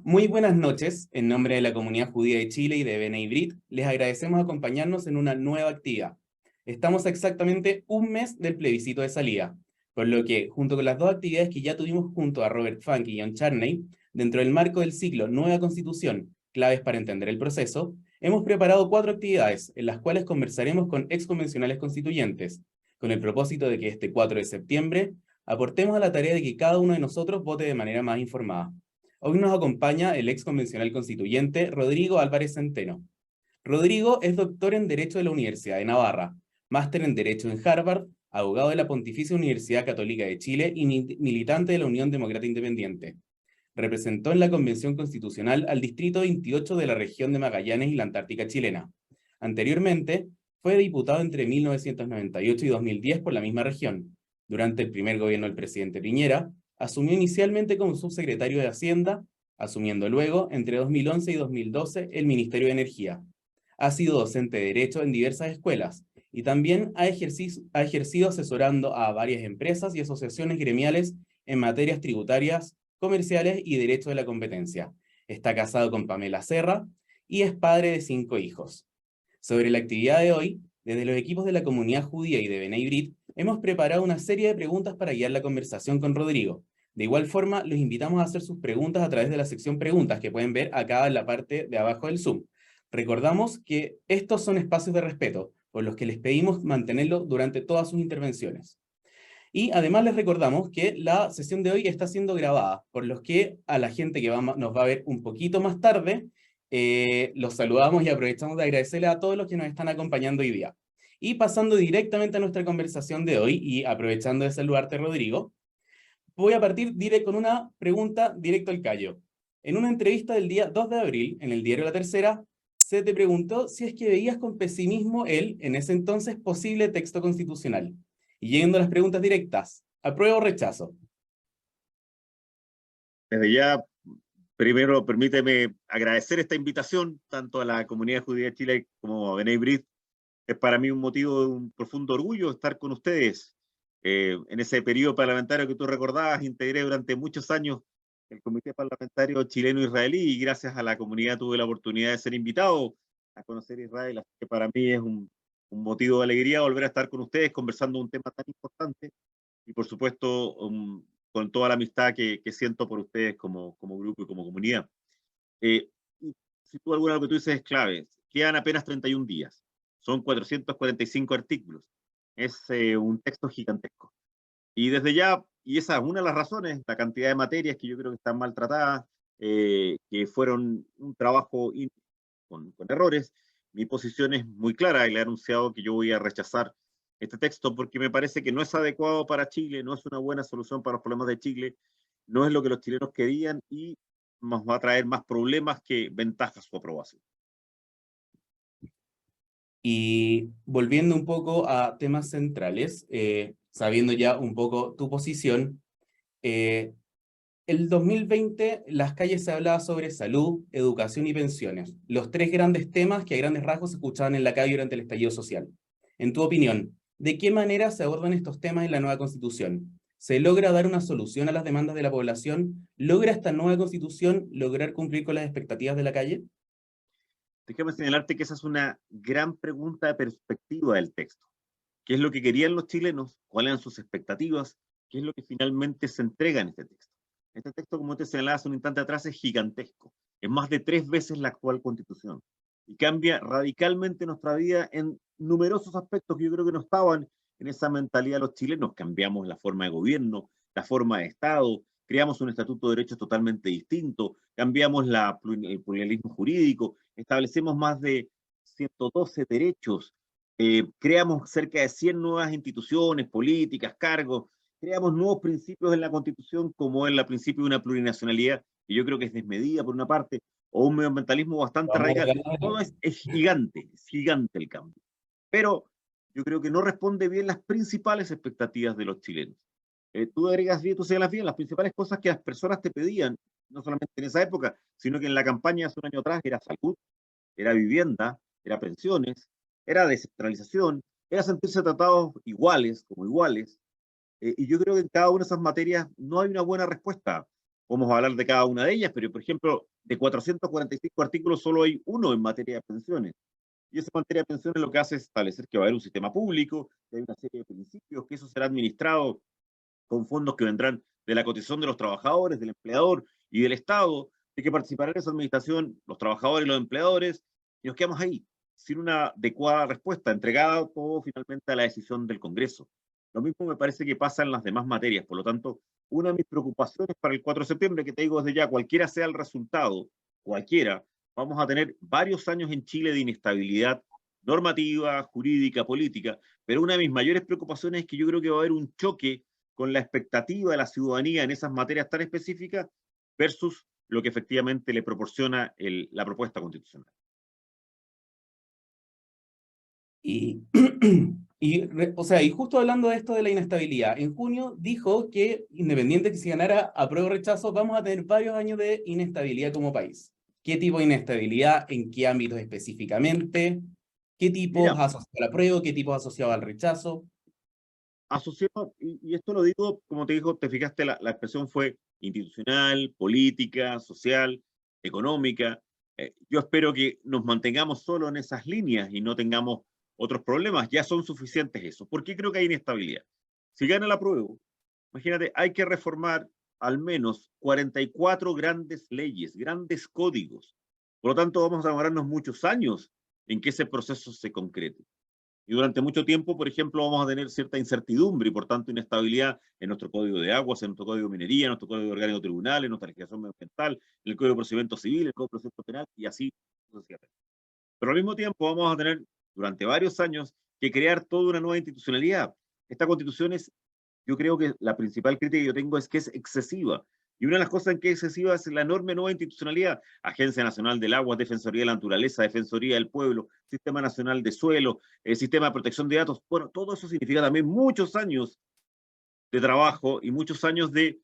Muy buenas noches. En nombre de la comunidad judía de Chile y de Bnei Brit, les agradecemos acompañarnos en una nueva actividad. Estamos a exactamente un mes del plebiscito de salida, por lo que, junto con las dos actividades que ya tuvimos junto a Robert Funk y John Charney, dentro del marco del ciclo Nueva Constitución, claves para entender el proceso, hemos preparado 4 actividades en las cuales conversaremos con exconvencionales constituyentes, con el propósito de que este 4 de septiembre aportemos a la tarea de que cada uno de nosotros vote de manera más informada. Hoy nos acompaña el ex convencional constituyente Rodrigo Álvarez Centeno. Rodrigo es doctor en Derecho de la Universidad de Navarra, máster en Derecho en Harvard, abogado de la Pontificia Universidad Católica de Chile y militante de la Unión Demócrata Independiente. Representó en la Convención Constitucional al Distrito 28 de la región de Magallanes y la Antártica chilena. Anteriormente, fue diputado entre 1998 y 2010 por la misma región. Durante el primer gobierno del presidente Piñera, asumió inicialmente como subsecretario de Hacienda, asumiendo luego, entre 2011 y 2012, el Ministerio de Energía. Ha sido docente de Derecho en diversas escuelas y también ha ejercido asesorando a varias empresas y asociaciones gremiales en materias tributarias, comerciales y derecho de la competencia. Está casado con Pamela Serra y es padre de 5 hijos. Sobre la actividad de hoy, desde los equipos de la comunidad judía y de Bnei Brit, hemos preparado una serie de preguntas para guiar la conversación con Rodrigo. De igual forma, los invitamos a hacer sus preguntas a través de la sección preguntas que pueden ver acá en la parte de abajo del Zoom. Recordamos que estos son espacios de respeto, por los que les pedimos mantenerlo durante todas sus intervenciones. Y además les recordamos que la sesión de hoy está siendo grabada, por los que a la gente que nos va a ver un poquito más tarde, los saludamos y aprovechamos de agradecerle a todos los que nos están acompañando hoy día. Y pasando directamente a nuestra conversación de hoy y aprovechando de saludarte, Rodrigo, voy a partir con una pregunta directo al callo. En una entrevista del día 2 de abril, en el diario La Tercera, se te preguntó si es que veías con pesimismo el, en ese entonces, posible texto constitucional. Y llegando a las preguntas directas, ¿apruebo o rechazo? Desde ya, primero permíteme agradecer esta invitación tanto a la comunidad judía de Chile como a Bnei Brit. Es para mí un motivo de un profundo orgullo estar con ustedes. En ese periodo parlamentario que tú recordabas, integré durante muchos años el Comité Parlamentario Chileno-Israelí y gracias a la comunidad tuve la oportunidad de ser invitado a conocer Israel. Así que para mí es un motivo de alegría volver a estar con ustedes conversando un tema tan importante y por supuesto con toda la amistad que siento por ustedes como grupo y como comunidad. Eh, si tú alguna de lo que tú dices es clave, quedan apenas 31 días, son 445 artículos, es un texto gigantesco. Y desde ya, y esa es una de las razones, la cantidad de materias que yo creo que están maltratadas, que fueron un trabajo con errores, mi posición es muy clara y le he anunciado que yo voy a rechazar este texto porque me parece que no es adecuado para Chile, no es una buena solución para los problemas de Chile, no es lo que los chilenos querían y nos va a traer más problemas que ventajas su aprobación. Y volviendo un poco a temas centrales, sabiendo ya un poco tu posición, eh, el 2020 las calles se hablaba sobre salud, educación y pensiones, los 3 grandes temas que a grandes rasgos se escuchaban en la calle durante el estallido social. En tu opinión, ¿de qué manera se abordan estos temas en la nueva Constitución? ¿Se logra dar una solución a las demandas de la población? ¿Logra esta nueva Constitución lograr cumplir con las expectativas de la calle? Déjame señalarte que esa es una gran pregunta de perspectiva del texto. ¿Qué es lo que querían los chilenos? ¿Cuáles eran sus expectativas? ¿Qué es lo que finalmente se entrega en este texto? Este texto, como te señalaba hace un instante atrás, es gigantesco. Es más de 3 veces la actual constitución. Y cambia radicalmente nuestra vida en numerosos aspectos que yo creo que no estaban en esa mentalidad de los chilenos. Cambiamos la forma de gobierno, la forma de Estado, creamos un estatuto de derechos totalmente distinto, cambiamos el pluralismo jurídico, establecemos más de 112 derechos, creamos cerca de 100 nuevas instituciones, políticas, cargos, creamos nuevos principios en la Constitución, como el principio de una plurinacionalidad, que yo creo que es desmedida por una parte, o un medioambientalismo bastante Vamos a radical. ganar. Todo es gigante el cambio. Pero yo creo que no responde bien las principales expectativas de los chilenos. Tú agregas bien, tú señalas bien, las principales cosas que las personas te pedían, no solamente en esa época, sino que en la campaña hace un año atrás, era salud, era vivienda, era pensiones, era descentralización, era sentirse tratados iguales, como iguales, y yo creo que en cada una de esas materias no hay una buena respuesta. Podemos hablar de cada una de ellas, pero por ejemplo, de 445 artículos solo hay uno en materia de pensiones. Y esa materia de pensiones lo que hace es establecer que va a haber un sistema público, que hay una serie de principios, que eso será administrado con fondos que vendrán de la cotización de los trabajadores, del empleador y del Estado, de que participarán en esa administración los trabajadores y los empleadores, y nos quedamos ahí, sin una adecuada respuesta, entregada todo finalmente a la decisión del Congreso. Lo mismo me parece que pasa en las demás materias, por lo tanto, una de mis preocupaciones para el 4 de septiembre, que te digo desde ya, cualquiera sea el resultado, cualquiera, vamos a tener varios años en Chile de inestabilidad normativa, jurídica, política, pero una de mis mayores preocupaciones es que yo creo que va a haber un choque con la expectativa de la ciudadanía en esas materias tan específicas versus lo que efectivamente le proporciona la propuesta constitucional. Y, o sea, y justo hablando de esto de la inestabilidad, en junio dijo que independiente que si ganara apruebo o rechazo, vamos a tener varios años de inestabilidad como país. ¿Qué tipo de inestabilidad? ¿En qué ámbitos específicamente? ¿Qué tipos Mira, asociados al apruebo? ¿Qué tipos asociados al rechazo? asociado, y esto lo digo, como te dijo, te fijaste, la expresión fue institucional, política, social, económica. Yo espero que nos mantengamos solo en esas líneas y no tengamos otros problemas. Ya son suficientes eso. ¿Por qué creo que hay inestabilidad? Si gana la prueba, imagínate, hay que reformar al menos 44 grandes leyes, grandes códigos. Por lo tanto, vamos a demorarnos muchos años en que ese proceso se concrete. Y durante mucho tiempo, por ejemplo, vamos a tener cierta incertidumbre y por tanto inestabilidad en nuestro código de aguas, en nuestro código de minería, en nuestro código de orgánico tribunal, en nuestra legislación ambiental, en el código de procedimiento civil, en el código de procedimiento penal y así sucesivamente. Pero al mismo tiempo vamos a tener durante varios años que crear toda una nueva institucionalidad. Esta constitución es, yo creo que la principal crítica que yo tengo es que es excesiva. Y una de las cosas en que es excesiva es la enorme nueva institucionalidad. Agencia Nacional del Agua, Defensoría de la Naturaleza, Defensoría del Pueblo, Sistema Nacional de Suelo, Sistema de Protección de Datos. Bueno, todo eso significa también muchos años de trabajo y muchos años de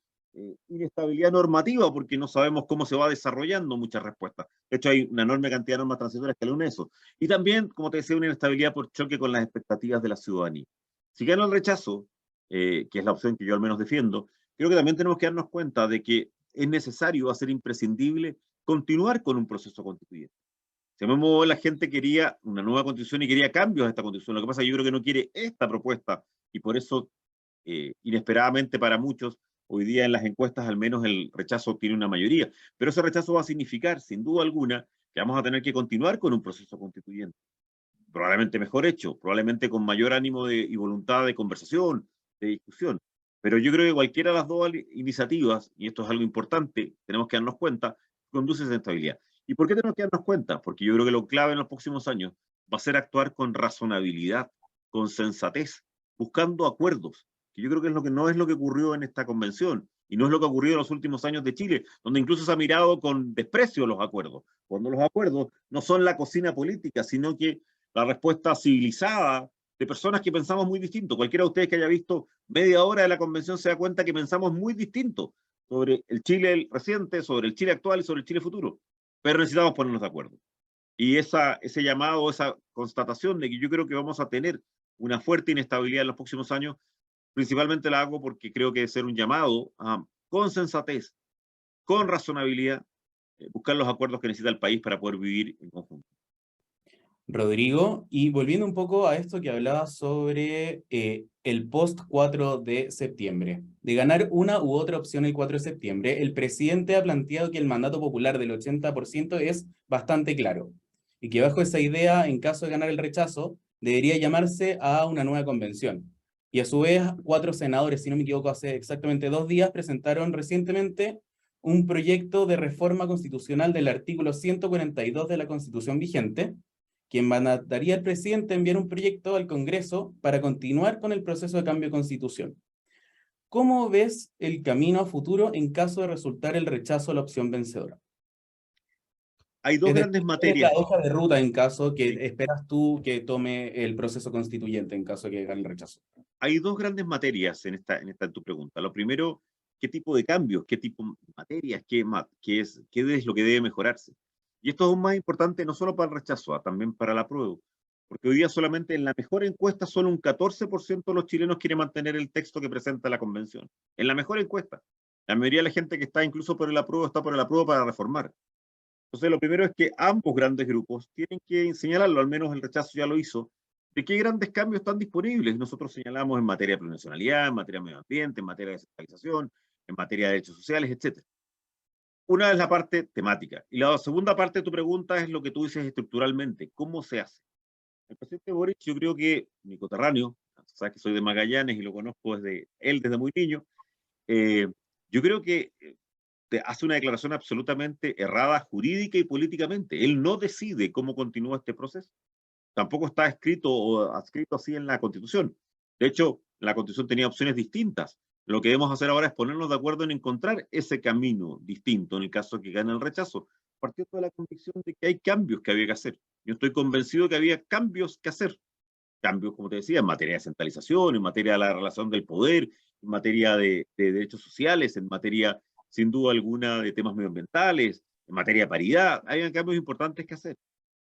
inestabilidad normativa, porque no sabemos cómo se va desarrollando muchas respuestas. De hecho, hay una enorme cantidad de normas transitorias que alunan eso. Y también, como te decía, una inestabilidad por choque con las expectativas de la ciudadanía. Si gana el rechazo, que es la opción que yo al menos defiendo, creo que también tenemos que darnos cuenta de que es necesario, va a ser imprescindible, continuar con un proceso constituyente. Si a mí la gente quería una nueva constitución y quería cambios a esta constitución, lo que pasa es que yo creo que no quiere esta propuesta, y por eso inesperadamente para muchos, hoy día en las encuestas al menos el rechazo tiene una mayoría, pero ese rechazo va a significar, sin duda alguna, que vamos a tener que continuar con un proceso constituyente, probablemente mejor hecho, probablemente con mayor ánimo y voluntad de conversación, de discusión. Pero yo creo que cualquiera de las dos iniciativas, y esto es algo importante, tenemos que darnos cuenta, conduce a esa estabilidad. ¿Y por qué tenemos que darnos cuenta? Porque yo creo que lo clave en los próximos años va a ser actuar con razonabilidad, con sensatez, buscando acuerdos, que yo creo que es lo que no es lo que ocurrió en esta convención, y no es lo que ha ocurrido en los últimos años de Chile, donde incluso se ha mirado con desprecio los acuerdos, cuando los acuerdos no son la cocina política, sino que la respuesta civilizada de personas que pensamos muy distinto. Cualquiera de ustedes que haya visto media hora de la convención se da cuenta que pensamos muy distinto sobre el Chile reciente, sobre el Chile actual y sobre el Chile futuro. Pero necesitamos ponernos de acuerdo. Y ese llamado, esa constatación de que yo creo que vamos a tener una fuerte inestabilidad en los próximos años, principalmente la hago porque creo que debe ser un llamado con sensatez, con razonabilidad, buscar los acuerdos que necesita el país para poder vivir en conjunto. Rodrigo, y volviendo un poco a esto que hablaba sobre el post 4 de septiembre, de ganar una u otra opción el 4 de septiembre, el presidente ha planteado que el mandato popular del 80% es bastante claro, y que bajo esa idea, en caso de ganar el rechazo, debería llamarse a una nueva convención. Y a su vez, 4 senadores, si no me equivoco, hace exactamente 2 días, presentaron recientemente un proyecto de reforma constitucional del artículo 142 de la Constitución vigente, quien mandataría al presidente a enviar un proyecto al Congreso para continuar con el proceso de cambio de constitución. ¿Cómo ves el camino a futuro en caso de resultar el rechazo a la opción vencedora? Hay dos Es grandes decir, ¿cuál es la materias. hoja de ruta en caso Sí. que esperas tú que tome el proceso constituyente en caso de que gane el rechazo? Hay dos grandes materias en tu pregunta. Lo primero, ¿qué tipo de cambios, qué tipo de materias, qué es lo que debe mejorarse? Y esto es aún más importante no solo para el rechazo, también para la apruebo. Porque hoy día solamente en la mejor encuesta solo un 14% de los chilenos quiere mantener el texto que presenta la convención. En la mejor encuesta. La mayoría de la gente que está incluso por el apruebo está por el apruebo para reformar. Entonces, lo primero es que ambos grandes grupos tienen que señalarlo, al menos el rechazo ya lo hizo, de qué grandes cambios están disponibles. Nosotros señalamos en materia de plurinacionalidad, en materia de medio ambiente, en materia de descentralización, en materia de derechos sociales, etc. Una es la parte temática. Y la segunda parte de tu pregunta es lo que tú dices estructuralmente. ¿Cómo se hace? El presidente Boric, yo creo que mi coterráneo, sabes que soy de Magallanes y lo conozco desde él, desde muy niño, eh, yo creo que hace una declaración absolutamente errada jurídica y políticamente. Él no decide cómo continúa este proceso. Tampoco está escrito o adscrito así en la Constitución. De hecho, la Constitución tenía opciones distintas. Lo que debemos hacer ahora es ponernos de acuerdo en encontrar ese camino distinto en el caso que gane el rechazo, partiendo de la convicción de que hay cambios que había que hacer. Yo estoy convencido que había cambios que hacer. Cambios, como te decía, en materia de centralización, en materia de la relación del poder, en materia de derechos sociales, en materia, sin duda alguna, de temas medioambientales, en materia de paridad. Hay cambios importantes que hacer.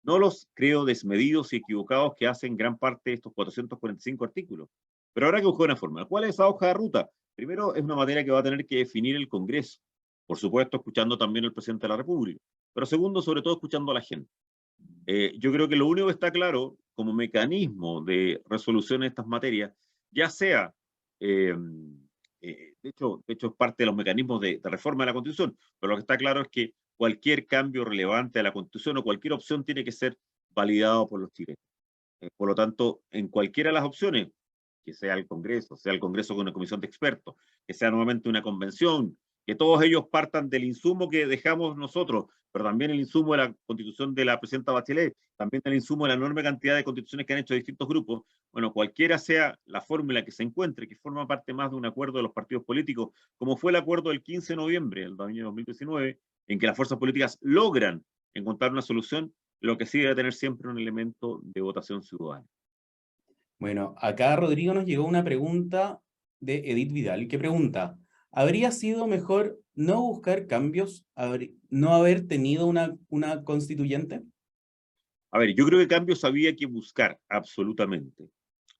No los creo desmedidos y equivocados que hacen gran parte de estos 445 artículos. Pero habrá que buscar una forma. ¿Cuál es esa hoja de ruta? Primero, es una materia que va a tener que definir el Congreso. Por supuesto, escuchando también al presidente de la República. Pero segundo, sobre todo, escuchando a la gente. Yo creo que lo único que está claro como mecanismo de resolución de estas materias, ya sea, eh, de hecho, es parte de los mecanismos de reforma de la Constitución, pero lo que está claro es que cualquier cambio relevante a la Constitución o cualquier opción tiene que ser validado por los chilenos. Por lo tanto, en cualquiera de las opciones, que sea el Congreso con una comisión de expertos, que sea nuevamente una convención, que todos ellos partan del insumo que dejamos nosotros, pero también el insumo de la constitución de la presidenta Bachelet, también el insumo de la enorme cantidad de constituciones que han hecho distintos grupos. Bueno, cualquiera sea la fórmula que se encuentre, que forma parte más de un acuerdo de los partidos políticos, como fue el acuerdo del 15 de noviembre del año 2019, en que las fuerzas políticas logran encontrar una solución, lo que sí debe tener siempre un elemento de votación ciudadana. Bueno, acá Rodrigo nos llegó una pregunta de Edith Vidal que pregunta, ¿habría sido mejor no buscar cambios, no haber tenido una constituyente? A ver, yo creo que cambios había que buscar absolutamente,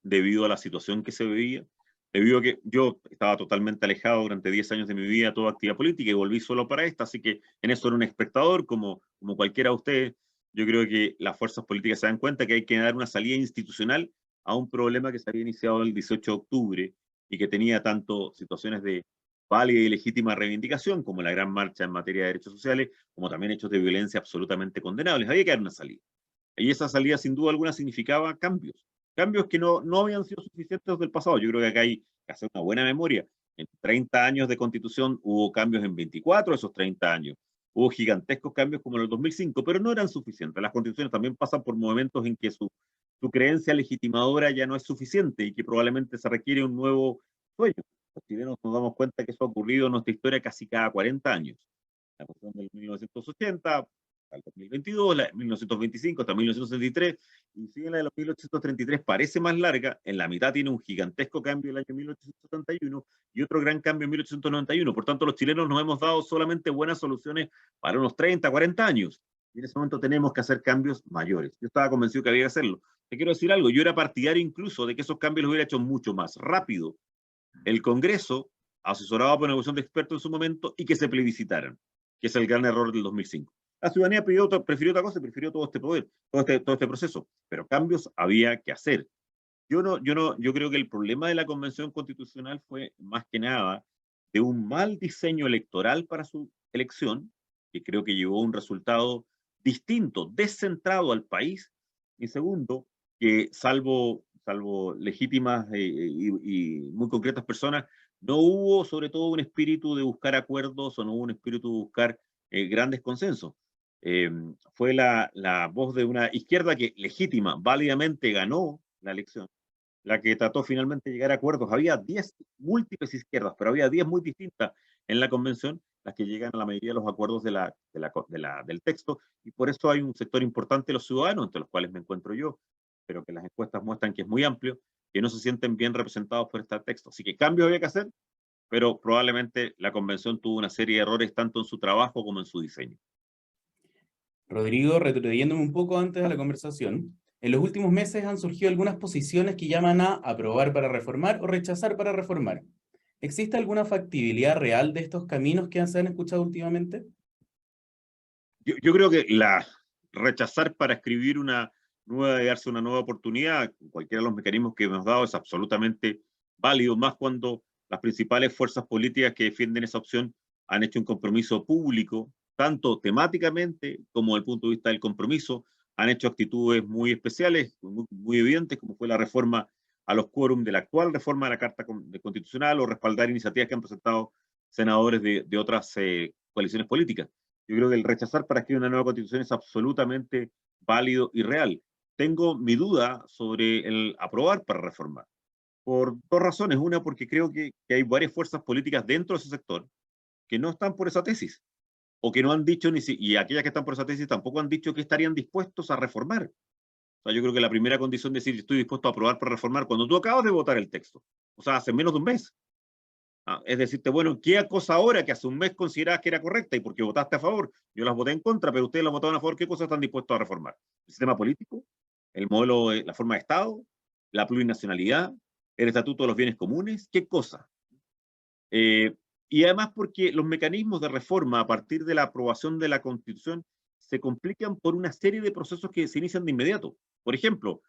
debido a la situación que se veía, debido a que yo estaba totalmente alejado durante 10 años de mi vida de toda actividad política y volví solo para esta, así que en eso era un espectador como cualquiera de ustedes. Yo creo que las fuerzas políticas se dan cuenta que hay que dar una salida institucional a un problema que se había iniciado el 18 de octubre y que tenía tanto situaciones de válida y legítima reivindicación, como la gran marcha en materia de derechos sociales, como también hechos de violencia absolutamente condenables. Había que dar una salida. Y esa salida, sin duda alguna, significaba cambios. Cambios que no habían sido suficientes del pasado. Yo creo que acá hay que hacer una buena memoria. En 30 años de constitución hubo cambios en 24 de esos 30 años. Hubo gigantescos cambios como en el 2005, pero no eran suficientes. Las constituciones también pasan por momentos en que su creencia legitimadora ya no es suficiente y que probablemente se requiere un nuevo sueño. Los chilenos nos damos cuenta que eso ha ocurrido en nuestra historia casi cada 40 años. La constitución del 1980, hasta el 2022, la de 1925 hasta 1963, y si bien la de los 1833 parece más larga, en la mitad tiene un gigantesco cambio el año 1871 y otro gran cambio en 1891. Por tanto, los chilenos nos hemos dado solamente buenas soluciones para unos 30, 40 años. Y en ese momento tenemos que hacer cambios mayores. Yo estaba convencido que había que hacerlo. Te quiero decir algo, yo era partidario incluso de que esos cambios los hubiera hecho mucho más rápido el Congreso, asesorado por una comisión de expertos en su momento, y que se plebiscitaran, que es el gran error del 2005. La ciudadanía prefirió otra cosa, prefirió todo este poder, todo este proceso, pero cambios había que hacer. Yo creo que el problema de la Convención Constitucional fue más que nada de un mal diseño electoral para su elección, que creo que llevó a un resultado distinto, descentrado al país, y segundo, que salvo legítimas y muy concretas personas, no hubo sobre todo un espíritu de buscar acuerdos o no hubo un espíritu de buscar grandes consensos. Eh, Fue la voz de una izquierda que legítima, válidamente ganó la elección, la que trató finalmente de llegar a acuerdos. Había 10 múltiples izquierdas, pero había 10 muy distintas en la convención, las que llegan a la mayoría de los acuerdos del texto, y por eso hay un sector importante de los ciudadanos, entre los cuales me encuentro yo, pero que las encuestas muestran que es muy amplio, que no se sienten bien representados por este texto. Así que cambios había que hacer, pero probablemente la convención tuvo una serie de errores tanto en su trabajo como en su diseño. Rodrigo, retrocediéndome un poco antes de la conversación, en los últimos meses han surgido algunas posiciones que llaman a aprobar para reformar o rechazar para reformar. ¿Existe alguna factibilidad real de estos caminos que se han escuchado últimamente? Yo creo que rechazar para escribir una nueva y darse una nueva oportunidad, cualquiera de los mecanismos que hemos dado es absolutamente válido, más cuando las principales fuerzas políticas que defienden esa opción han hecho un compromiso público, tanto temáticamente como desde el punto de vista del compromiso, han hecho actitudes muy especiales, muy evidentes, como fue la reforma a los quórum de la actual reforma de la Carta Constitucional o respaldar iniciativas que han presentado senadores de otras coaliciones políticas. Yo creo que el rechazar para escribir una nueva constitución es absolutamente válido y real. Tengo mi duda sobre el aprobar para reformar, por dos razones. Una, porque creo que hay varias fuerzas políticas dentro de ese sector que no están por esa tesis, o que no han dicho, y aquellas que están por esa tesis tampoco han dicho que estarían dispuestos a reformar. O sea, yo creo que la primera condición de decir estoy dispuesto a aprobar para reformar, cuando tú acabas de votar el texto, o sea, hace menos de un mes, es decirte, bueno, ¿qué cosa ahora que hace un mes considerabas que era correcta y porque votaste a favor? Yo las voté en contra, pero ustedes las votaron a favor. ¿Qué cosas están dispuestos a reformar? ¿El sistema político? ¿El modelo, la forma de Estado? ¿La plurinacionalidad? ¿El estatuto de los bienes comunes? ¿Qué cosa? Y además porque los mecanismos de reforma a partir de la aprobación de la Constitución se complican por una serie de procesos que se inician de inmediato. Por ejemplo,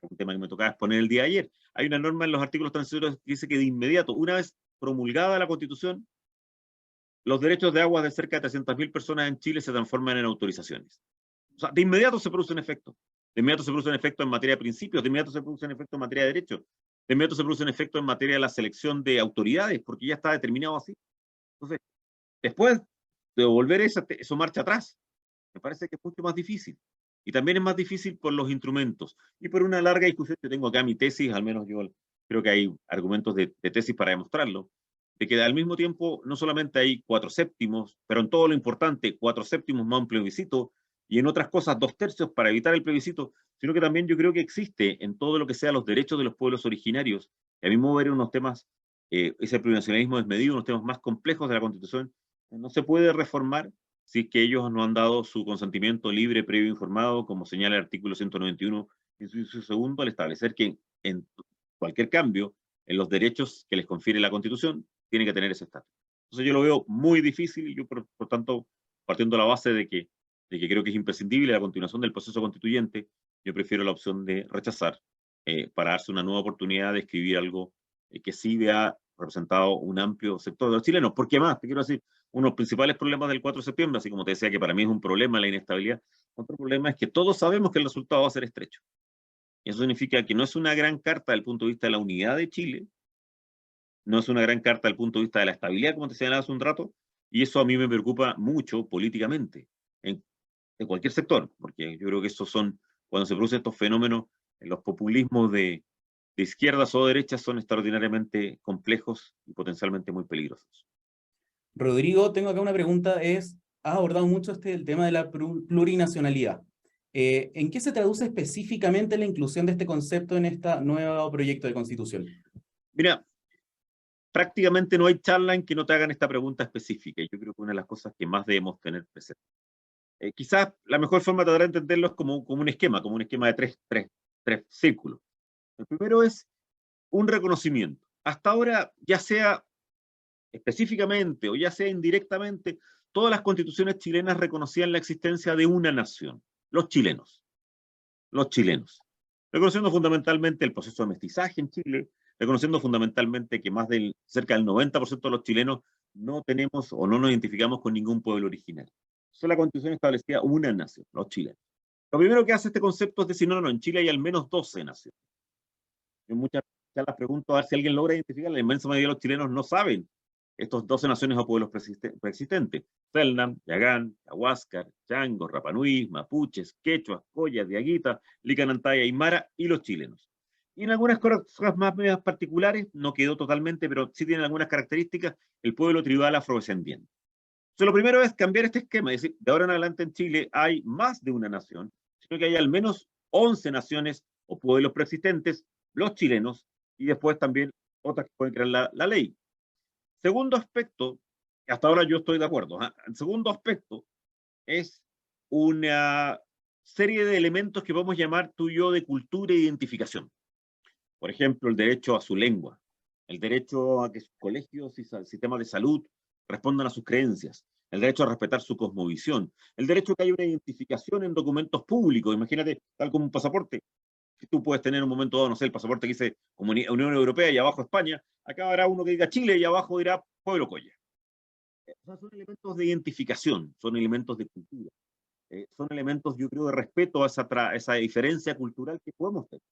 un tema que me tocaba exponer el día de ayer, hay una norma en los artículos transitorios que dice que de inmediato, una vez promulgada la Constitución, los derechos de agua de cerca de 300.000 personas en Chile se transforman en autorizaciones. O sea, de inmediato se produce un efecto. De inmediato se produce un efecto en materia de principios, de inmediato se produce un efecto en materia de derechos, de inmediato se produce un efecto en materia de la selección de autoridades, porque ya está determinado así. Entonces, después de volver eso marcha atrás, me parece que es mucho más difícil. Y también es más difícil por los instrumentos y por una larga discusión. Yo tengo acá mi tesis, al menos yo creo que hay argumentos de tesis para demostrarlo, de que al mismo tiempo no solamente hay 4/7, pero en todo lo importante, 4/7 más un plebiscito, y en otras cosas 2/3 para evitar el plebiscito, sino que también yo creo que existe en todo lo que sea los derechos de los pueblos originarios, y a mi modo de ver unos temas, ese plurinacionalismo desmedido, unos temas más complejos de la Constitución, no se puede reformar si es que ellos no han dado su consentimiento libre, previo, informado, como señala el artículo 191 en su segundo, al establecer que en cualquier cambio en los derechos que les confiere la Constitución, tiene que tener ese estatus. Entonces yo lo veo muy difícil y yo, por tanto, partiendo de la base de que creo que es imprescindible la continuación del proceso constituyente, yo prefiero la opción de rechazar para darse una nueva oportunidad de escribir algo que sí vea representado un amplio sector de los chilenos. Porque más, te quiero decir, uno de los principales problemas del 4 de septiembre, así como te decía que para mí es un problema la inestabilidad, otro problema es que todos sabemos que el resultado va a ser estrecho. Y eso significa que no es una gran carta desde el punto de vista de la unidad de Chile, no es una gran carta desde el punto de vista de la estabilidad, como te señalaba hace un rato, y eso a mí me preocupa mucho políticamente, en cualquier sector, porque yo creo que estos son, cuando se producen estos fenómenos, los populismos de izquierdas o derechas son extraordinariamente complejos y potencialmente muy peligrosos. Rodrigo, tengo acá una pregunta, has abordado mucho el tema de la plurinacionalidad. ¿En qué se traduce específicamente la inclusión de este concepto en este nuevo proyecto de constitución? Mira, prácticamente no hay charla en que no te hagan esta pregunta específica, y yo creo que una de las cosas que más debemos tener presente. Quizás la mejor forma de tratar de entenderlo es como un esquema de tres círculos. El primero es un reconocimiento. Hasta ahora, ya sea específicamente o ya sea indirectamente, todas las constituciones chilenas reconocían la existencia de una nación, los chilenos, los chilenos, reconociendo fundamentalmente el proceso de mestizaje en Chile, reconociendo fundamentalmente que cerca del 90% de los chilenos no tenemos o no nos identificamos con ningún pueblo original. Entonces la constitución establecía una nación, los chilenos. Lo primero que hace este concepto es decir, no, en Chile hay al menos 12 naciones. Yo muchas charlas pregunto a ver si alguien logra identificar, la inmensa mayoría de los chilenos no saben estos 12 naciones o pueblos preexistentes. Selknam, Yagán, Yahuáscar, Chango, Rapanui, Mapuches, Quechuas, Collas, Diaguita, Licanantaya, Aymara y los chilenos. Y en algunas cosas más medias particulares, no quedó totalmente, pero sí tienen algunas características, el pueblo tribal afrodescendiente. Entonces, lo primero es cambiar este esquema, es decir, de ahora en adelante en Chile hay más de una nación, sino que hay al menos 11 naciones o pueblos preexistentes, los chilenos, y después también otras que pueden crear la ley. Segundo aspecto, hasta ahora yo estoy de acuerdo, el segundo aspecto es una serie de elementos que vamos a llamar tú y yo de cultura e identificación. Por ejemplo, el derecho a su lengua, el derecho a que sus colegios y sistemas de salud respondan a sus creencias, el derecho a respetar su cosmovisión, el derecho a que haya una identificación en documentos públicos, imagínate, tal como un pasaporte, que tú puedes tener en un momento dado, no sé, el pasaporte que dice Unión Europea y abajo España, acá habrá uno que diga Chile y abajo dirá Pueblo Coya. O sea, son elementos de identificación, son elementos de cultura, son elementos, yo creo, de respeto a esa diferencia cultural que podemos tener.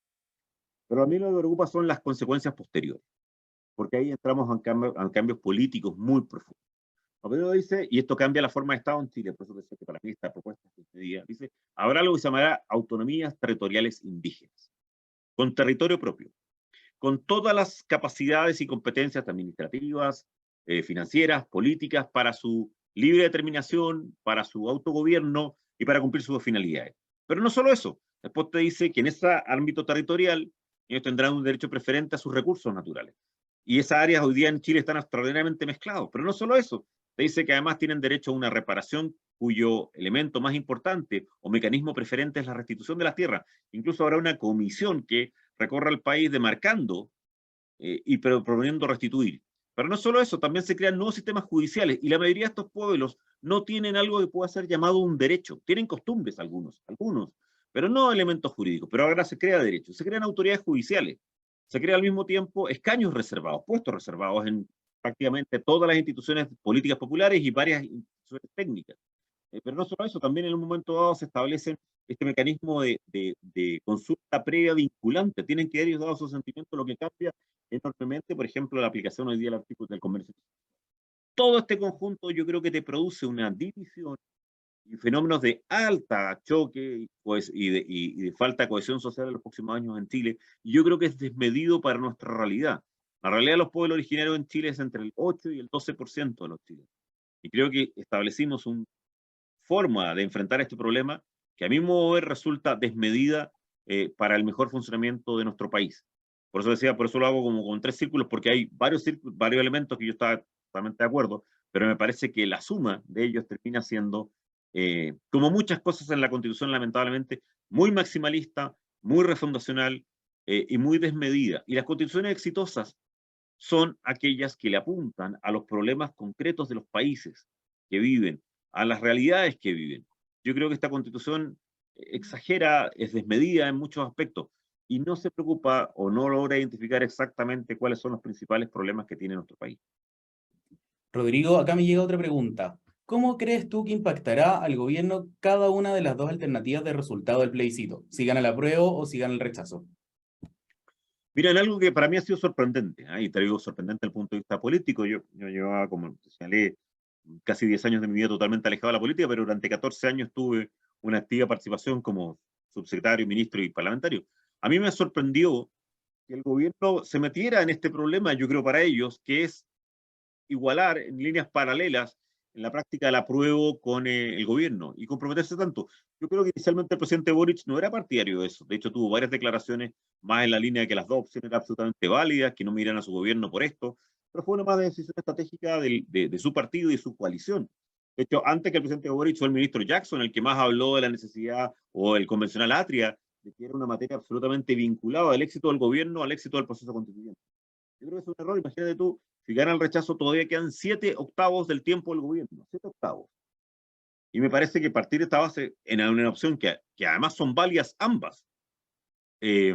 Pero a mí lo que me preocupa son las consecuencias posteriores, porque ahí entramos en cambios políticos muy profundos. Lo primero dice, y esto cambia la forma de Estado en Chile, por eso decía que para mí esta propuesta que usted diga, dice, habrá algo que se llamará autonomías territoriales indígenas, con territorio propio, con todas las capacidades y competencias administrativas, financieras, políticas, para su libre determinación, para su autogobierno y para cumplir sus finalidades. Pero no solo eso, después te dice que en ese ámbito territorial ellos tendrán un derecho preferente a sus recursos naturales. Y esas áreas hoy día en Chile están extraordinariamente mezclados. Pero no solo eso, te dice que además tienen derecho a una reparación cuyo elemento más importante o mecanismo preferente es la restitución de las tierras. Incluso habrá una comisión que recorra el país demarcando y proponiendo restituir. Pero no solo eso, también se crean nuevos sistemas judiciales y la mayoría de estos pueblos no tienen algo que pueda ser llamado un derecho. Tienen costumbres algunos, pero no elementos jurídicos. Pero ahora se crea derecho, se crean autoridades judiciales, se crea al mismo tiempo escaños reservados, puestos reservados en prácticamente todas las instituciones políticas populares y varias instituciones técnicas. Pero no solo eso, también en un momento dado se establece este mecanismo de consulta previa vinculante. Tienen que ellos dado su sentimiento, lo que cambia enormemente, por ejemplo, la aplicación hoy día del artículo del comercio. Todo este conjunto yo creo que te produce una división y fenómenos de alta choque pues, y de falta de cohesión social en los próximos años en Chile. Y yo creo que es desmedido para nuestra realidad. La realidad de los pueblos originarios en Chile es entre el 8 y el 12% de los chilenos. Y creo que establecimos una forma de enfrentar este problema que a mi modo de ver resulta desmedida para el mejor funcionamiento de nuestro país. Por eso decía, por eso lo hago como con tres círculos, porque hay varios elementos que yo estaba totalmente de acuerdo, pero me parece que la suma de ellos termina siendo, como muchas cosas en la Constitución, lamentablemente, muy maximalista, muy refundacional y muy desmedida. Y las constituciones exitosas son aquellas que le apuntan a los problemas concretos de los países que viven, a las realidades que viven. Yo creo que esta constitución exagera, es desmedida en muchos aspectos y no se preocupa o no logra identificar exactamente cuáles son los principales problemas que tiene nuestro país. Rodrigo, acá me llega otra pregunta. ¿Cómo crees tú que impactará al gobierno cada una de las dos alternativas de resultado del plebiscito? Si gana el apruebo o si gana el rechazo. Miren, algo que para mí ha sido sorprendente, y te digo sorprendente desde el punto de vista político. Yo llevaba, como señalé, casi 10 años de mi vida totalmente alejado de la política, pero durante 14 años tuve una activa participación como subsecretario, ministro y parlamentario. A mí me sorprendió que el gobierno se metiera en este problema, yo creo para ellos, que es igualar en líneas paralelas en la práctica el apruebo con el gobierno y comprometerse tanto. Yo creo que inicialmente el presidente Boric no era partidario de eso. De hecho, tuvo varias declaraciones más en la línea de que las dos opciones eran absolutamente válidas, que no miran a su gobierno por esto, pero fue una más decisión estratégica de su partido y de su coalición. De hecho, antes que el presidente Boric fue el ministro Jackson el que más habló de la necesidad, o el convencional Atria, de que era una materia absolutamente vinculada al éxito del gobierno, al éxito del proceso constituyente. Yo creo que es un error. Imagínate tú, si gana el rechazo, todavía quedan 7/8 del tiempo del gobierno. 7/8. Y me parece que partir de esta base en una opción que además son válidas ambas, eh,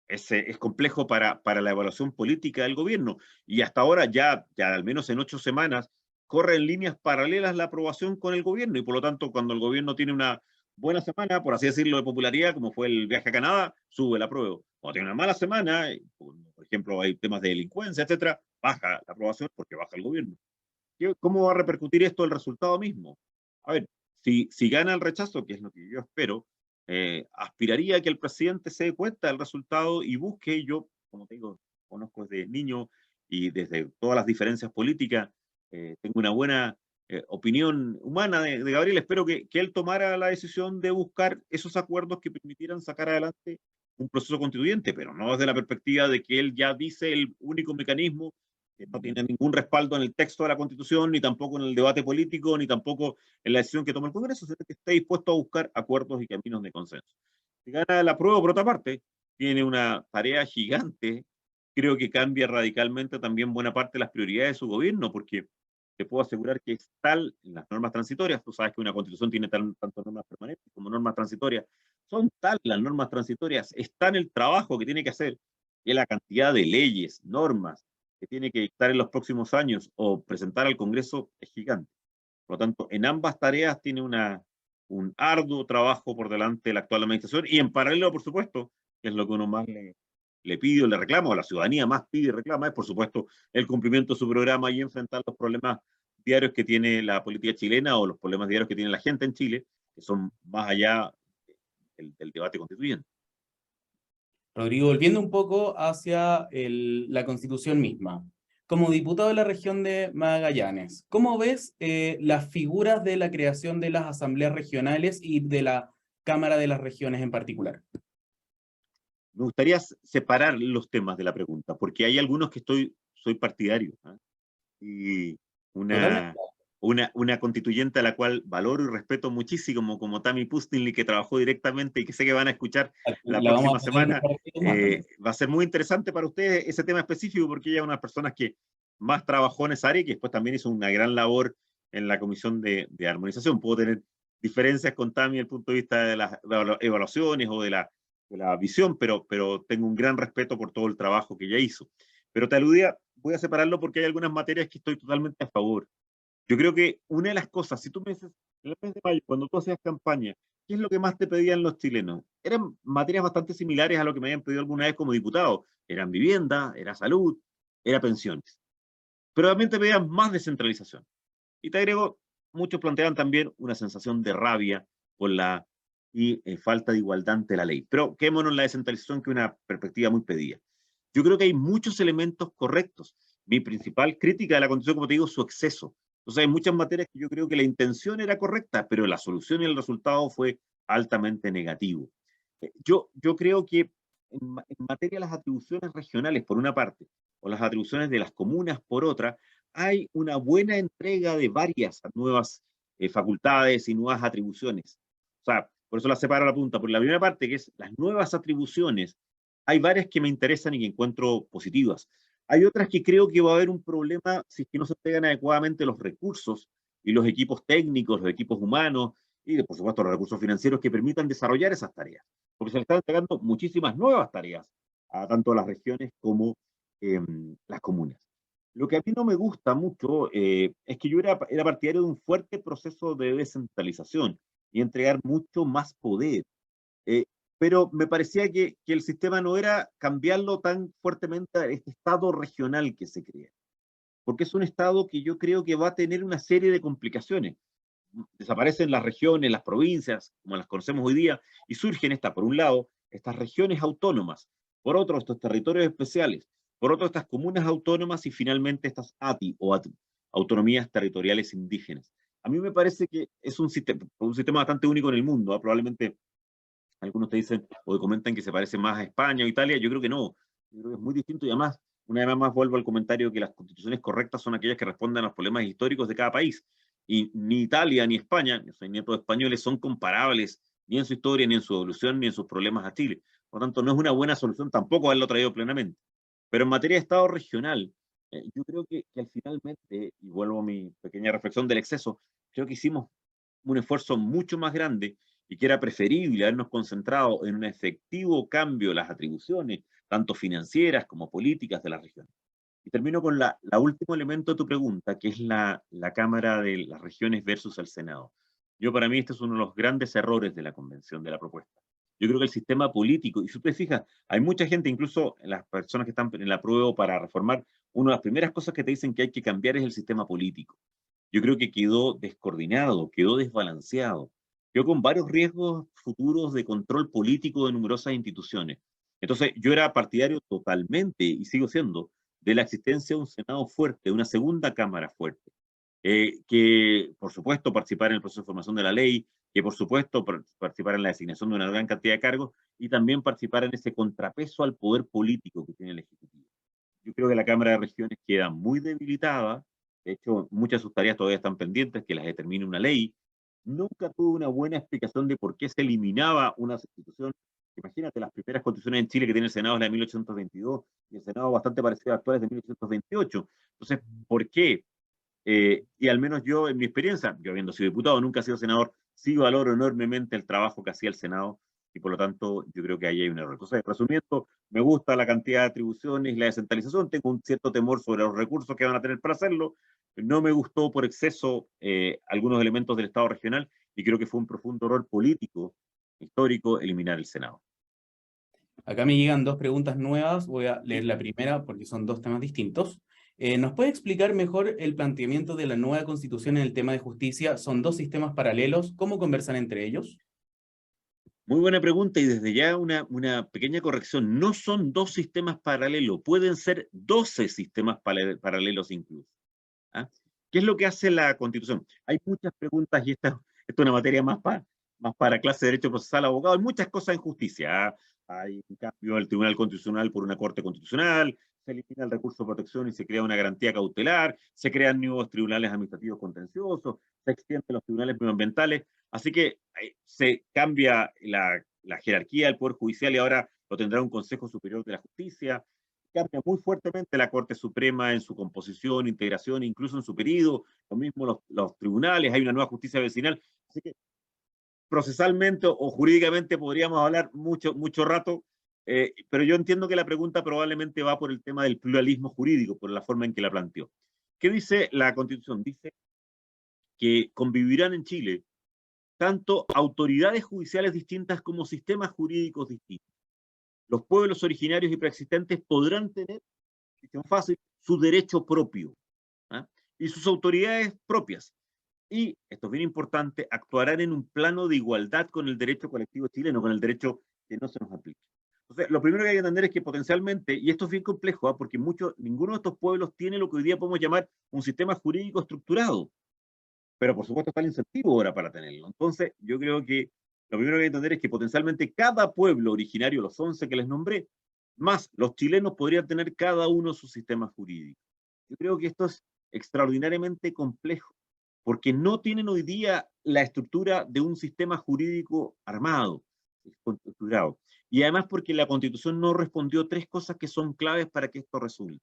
es complejo para la evaluación política del gobierno. Y hasta ahora, ya al menos en 8 semanas, corre en líneas paralelas la aprobación con el gobierno. Y por lo tanto, cuando el gobierno tiene una buena semana, por así decirlo, de popularidad, como fue el viaje a Canadá, sube el apruebo. Cuando tiene una mala semana, por ejemplo, hay temas de delincuencia, etcétera, baja la aprobación porque baja el gobierno. ¿Cómo va a repercutir esto el resultado mismo? A ver, si gana el rechazo, que es lo que yo espero, aspiraría a que el presidente se dé cuenta del resultado y busque, yo, como te digo, conozco desde niño y desde todas las diferencias políticas, tengo una buena opinión humana de Gabriel. Espero que él tomara la decisión de buscar esos acuerdos que permitieran sacar adelante un proceso constituyente, pero no desde la perspectiva de que él ya dice el único mecanismo que no tiene ningún respaldo en el texto de la Constitución, ni tampoco en el debate político, ni tampoco en la decisión que toma el Congreso, sino que esté dispuesto a buscar acuerdos y caminos de consenso. Si gana la prueba, por otra parte, tiene una tarea gigante creo que cambia radicalmente también buena parte de las prioridades de su gobierno, porque te puedo asegurar que es tal en las normas transitorias, tú sabes que una constitución tiene tanto normas permanentes como normas transitorias, son tal las normas transitorias, está en el trabajo que tiene que hacer, y la cantidad de leyes, normas que tiene que dictar en los próximos años o presentar al Congreso es gigante. Por lo tanto, en ambas tareas tiene un arduo trabajo por delante de la actual administración y en paralelo, por supuesto, que es lo que uno más le pide o le reclama, o la ciudadanía más pide y reclama, es por supuesto el cumplimiento de su programa y enfrentar los problemas diarios que tiene la política chilena o los problemas diarios que tiene la gente en Chile, que son más allá del debate constituyente. Rodrigo, volviendo un poco hacia la Constitución misma. Como diputado de la región de Magallanes, ¿cómo ves las figuras de la creación de las asambleas regionales y de la Cámara de las Regiones en particular? Me gustaría separar los temas de la pregunta, porque hay algunos que soy partidario, ¿eh? Y Totalmente. una constituyente a la cual valoro y respeto muchísimo, como Tammy Pustinli, que trabajó directamente y que sé que van a escuchar la La vamos próxima a tener en un semana, par de minutos más también. va a ser muy interesante para ustedes ese tema específico, porque ella es una de las personas que más trabajó en esa área y que después también hizo una gran labor en la Comisión de Armonización. Puedo tener diferencias con Tammy desde el punto de vista de las evaluaciones o de la visión, pero tengo un gran respeto por todo el trabajo que ella hizo. Pero te aludía, voy a separarlo porque hay algunas materias que estoy totalmente a favor. Yo creo que una de las cosas, si tú me dices, en el mes de mayo, cuando tú hacías campaña, ¿qué es lo que más te pedían los chilenos? Eran materias bastante similares a lo que me habían pedido alguna vez como diputado. Eran vivienda, era salud, era pensiones. Pero también te pedían más descentralización. Y te agrego, muchos planteaban también una sensación de rabia por la falta de igualdad ante la ley. Pero quedémonos en la descentralización, que es una perspectiva muy pedida. Yo creo que hay muchos elementos correctos. Mi principal crítica de la Constitución, como te digo, es su exceso. Entonces hay muchas materias que yo creo que la intención era correcta, pero la solución y el resultado fue altamente negativo. Yo creo que en materia de las atribuciones regionales, por una parte, o las atribuciones de las comunas, por otra, hay una buena entrega de varias nuevas facultades y nuevas atribuciones. O sea, por eso la separo la punta. Por la primera parte, que es las nuevas atribuciones, hay varias que me interesan y que encuentro positivas. Hay otras que creo que va a haber un problema si es que no se entregan adecuadamente los recursos y los equipos técnicos, los equipos humanos y, por supuesto, los recursos financieros que permitan desarrollar esas tareas. Porque se le están entregando muchísimas nuevas tareas a tanto las regiones como las comunas. Lo que a mí no me gusta mucho es que yo era partidario de un fuerte proceso de descentralización y entregar mucho más poder. Eh, pero me parecía que el sistema no era cambiarlo tan fuertemente a este Estado regional que se crea, porque es un Estado que yo creo que va a tener una serie de complicaciones. Desaparecen las regiones, las provincias, como las conocemos hoy día, y surgen por un lado, estas regiones autónomas, por otro, estos territorios especiales, por otro, estas comunas autónomas y finalmente estas autonomías territoriales indígenas. A mí me parece que es un sistema bastante único en el mundo, ¿eh? Probablemente algunos te dicen o te comentan que se parece más a España o Italia. Yo creo que no. Yo creo que es muy distinto y además, una vez más vuelvo al comentario que las constituciones correctas son aquellas que responden a los problemas históricos de cada país. Y ni Italia ni España, yo soy nieto de españoles, son comparables ni en su historia, ni en su evolución, ni en sus problemas a Chile. Por lo tanto, no es una buena solución tampoco haberlo traído plenamente. Pero en materia de Estado regional, yo creo que al finalmente, y vuelvo a mi pequeña reflexión del exceso, creo que hicimos un esfuerzo mucho más grande y que era preferible habernos concentrado en un efectivo cambio de las atribuciones, tanto financieras como políticas de la región. Y termino con la último elemento de tu pregunta, que es la Cámara de las Regiones versus el Senado. Yo, para mí, este es uno de los grandes errores de la convención, de la propuesta. Yo creo que el sistema político, y si tú te fijas, hay mucha gente, incluso las personas que están en la prueba para reformar, una de las primeras cosas que te dicen que hay que cambiar es el sistema político. Yo creo que quedó descoordinado, quedó desbalanceado, quedó con varios riesgos futuros de control político de numerosas instituciones. Entonces, yo era partidario totalmente, y sigo siendo, de la existencia de un Senado fuerte, de una segunda Cámara fuerte, que por supuesto participar en el proceso de formación de la ley, que por supuesto participar en la designación de una gran cantidad de cargos y también participar en ese contrapeso al poder político que tiene el Ejecutivo. Yo creo que la Cámara de Regiones queda muy debilitada. De hecho, muchas de sus tareas todavía están pendientes, que las determine una ley. Nunca tuvo una buena explicación de por qué se eliminaba una institución Imagínate, las primeras constituciones en Chile que tiene el Senado es la de 1822, y el Senado bastante parecido al actual es de 1828. Entonces, ¿por qué? Y al menos yo, en mi experiencia, yo habiendo sido diputado, nunca he sido senador, sí valoro enormemente el trabajo que hacía el Senado, y por lo tanto yo creo que ahí hay un error. Entonces, resumiendo, me gusta la cantidad de atribuciones y la descentralización, tengo un cierto temor sobre los recursos que van a tener para hacerlo, no me gustó por exceso algunos elementos del Estado regional, y creo que fue un profundo error político, histórico, eliminar el Senado. Acá me llegan dos preguntas nuevas, voy a leer la primera porque son dos temas distintos. ¿Nos puede explicar mejor el planteamiento de la nueva constitución en el tema de justicia? ¿Son dos sistemas paralelos? ¿Cómo conversan entre ellos? Muy buena pregunta, y desde ya una pequeña corrección. No son dos sistemas paralelos, pueden ser 12 sistemas paralelos incluso. ¿Ah? ¿Qué es lo que hace la Constitución? Hay muchas preguntas, y esta es una materia más para clase de Derecho Procesal, abogado. Hay muchas cosas en justicia. ¿Ah? Hay un cambio del Tribunal Constitucional por una Corte Constitucional, se elimina el recurso de protección y se crea una garantía cautelar, se crean nuevos tribunales administrativos contenciosos, se extienden los tribunales medioambientales. Así que se cambia la jerarquía del Poder Judicial y ahora lo tendrá un Consejo Superior de la Justicia. Cambia muy fuertemente la Corte Suprema en su composición, integración, incluso en su periodo, lo mismo los tribunales, hay una nueva justicia vecinal. Así que procesalmente o jurídicamente podríamos hablar mucho rato, pero yo entiendo que la pregunta probablemente va por el tema del pluralismo jurídico, por la forma en que la planteó. ¿Qué dice la Constitución? Dice que convivirán en Chile tanto autoridades judiciales distintas como sistemas jurídicos distintos. Los pueblos originarios y preexistentes podrán tener, decisión fácil, su derecho propio, ¿ah? Y sus autoridades propias. Y, esto es bien importante, actuarán en un plano de igualdad con el derecho colectivo chileno, con el derecho que no se nos aplica. Entonces, lo primero que hay que entender es que potencialmente, y esto es bien complejo, ¿ah? Porque ninguno de estos pueblos tiene lo que hoy día podemos llamar un sistema jurídico estructurado, pero por supuesto está el incentivo ahora para tenerlo. Entonces, yo creo que lo primero que hay que entender es que potencialmente cada pueblo originario, los 11 que les nombré, más los chilenos podrían tener cada uno su sistema jurídico. Yo creo que esto es extraordinariamente complejo, porque no tienen hoy día la estructura de un sistema jurídico armado, estructurado. Y además porque la Constitución no respondió tres cosas que son claves para que esto resulte.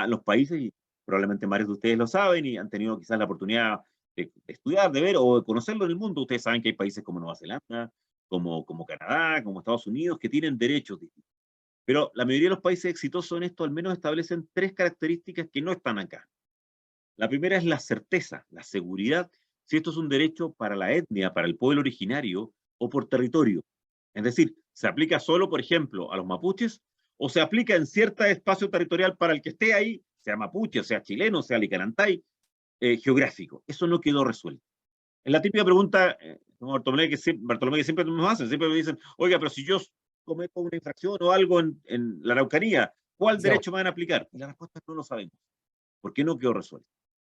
Los países, y probablemente varios de ustedes lo saben y han tenido quizás la oportunidad de estudiar, de ver o de conocerlo en el mundo, ustedes saben que hay países como Nueva Zelanda, como Canadá, como Estados Unidos, que tienen derechos distintos. Pero la mayoría de los países exitosos en esto al menos establecen tres características que no están acá. La primera es la certeza, la seguridad, si esto es un derecho para la etnia, para el pueblo originario o por territorio. Es decir, ¿se aplica solo, por ejemplo, a los mapuches o se aplica en cierto espacio territorial para el que esté ahí, sea mapuche, sea chileno, sea licanantay, geográfico? Eso no quedó resuelto. En la típica pregunta, Bartolomé, que siempre nos hacen, siempre me dicen, oiga, pero si yo cometo una infracción o algo en la Araucanía, ¿cuál derecho me van a aplicar? Y la respuesta es no lo sabemos. ¿Por qué no quedó resuelto?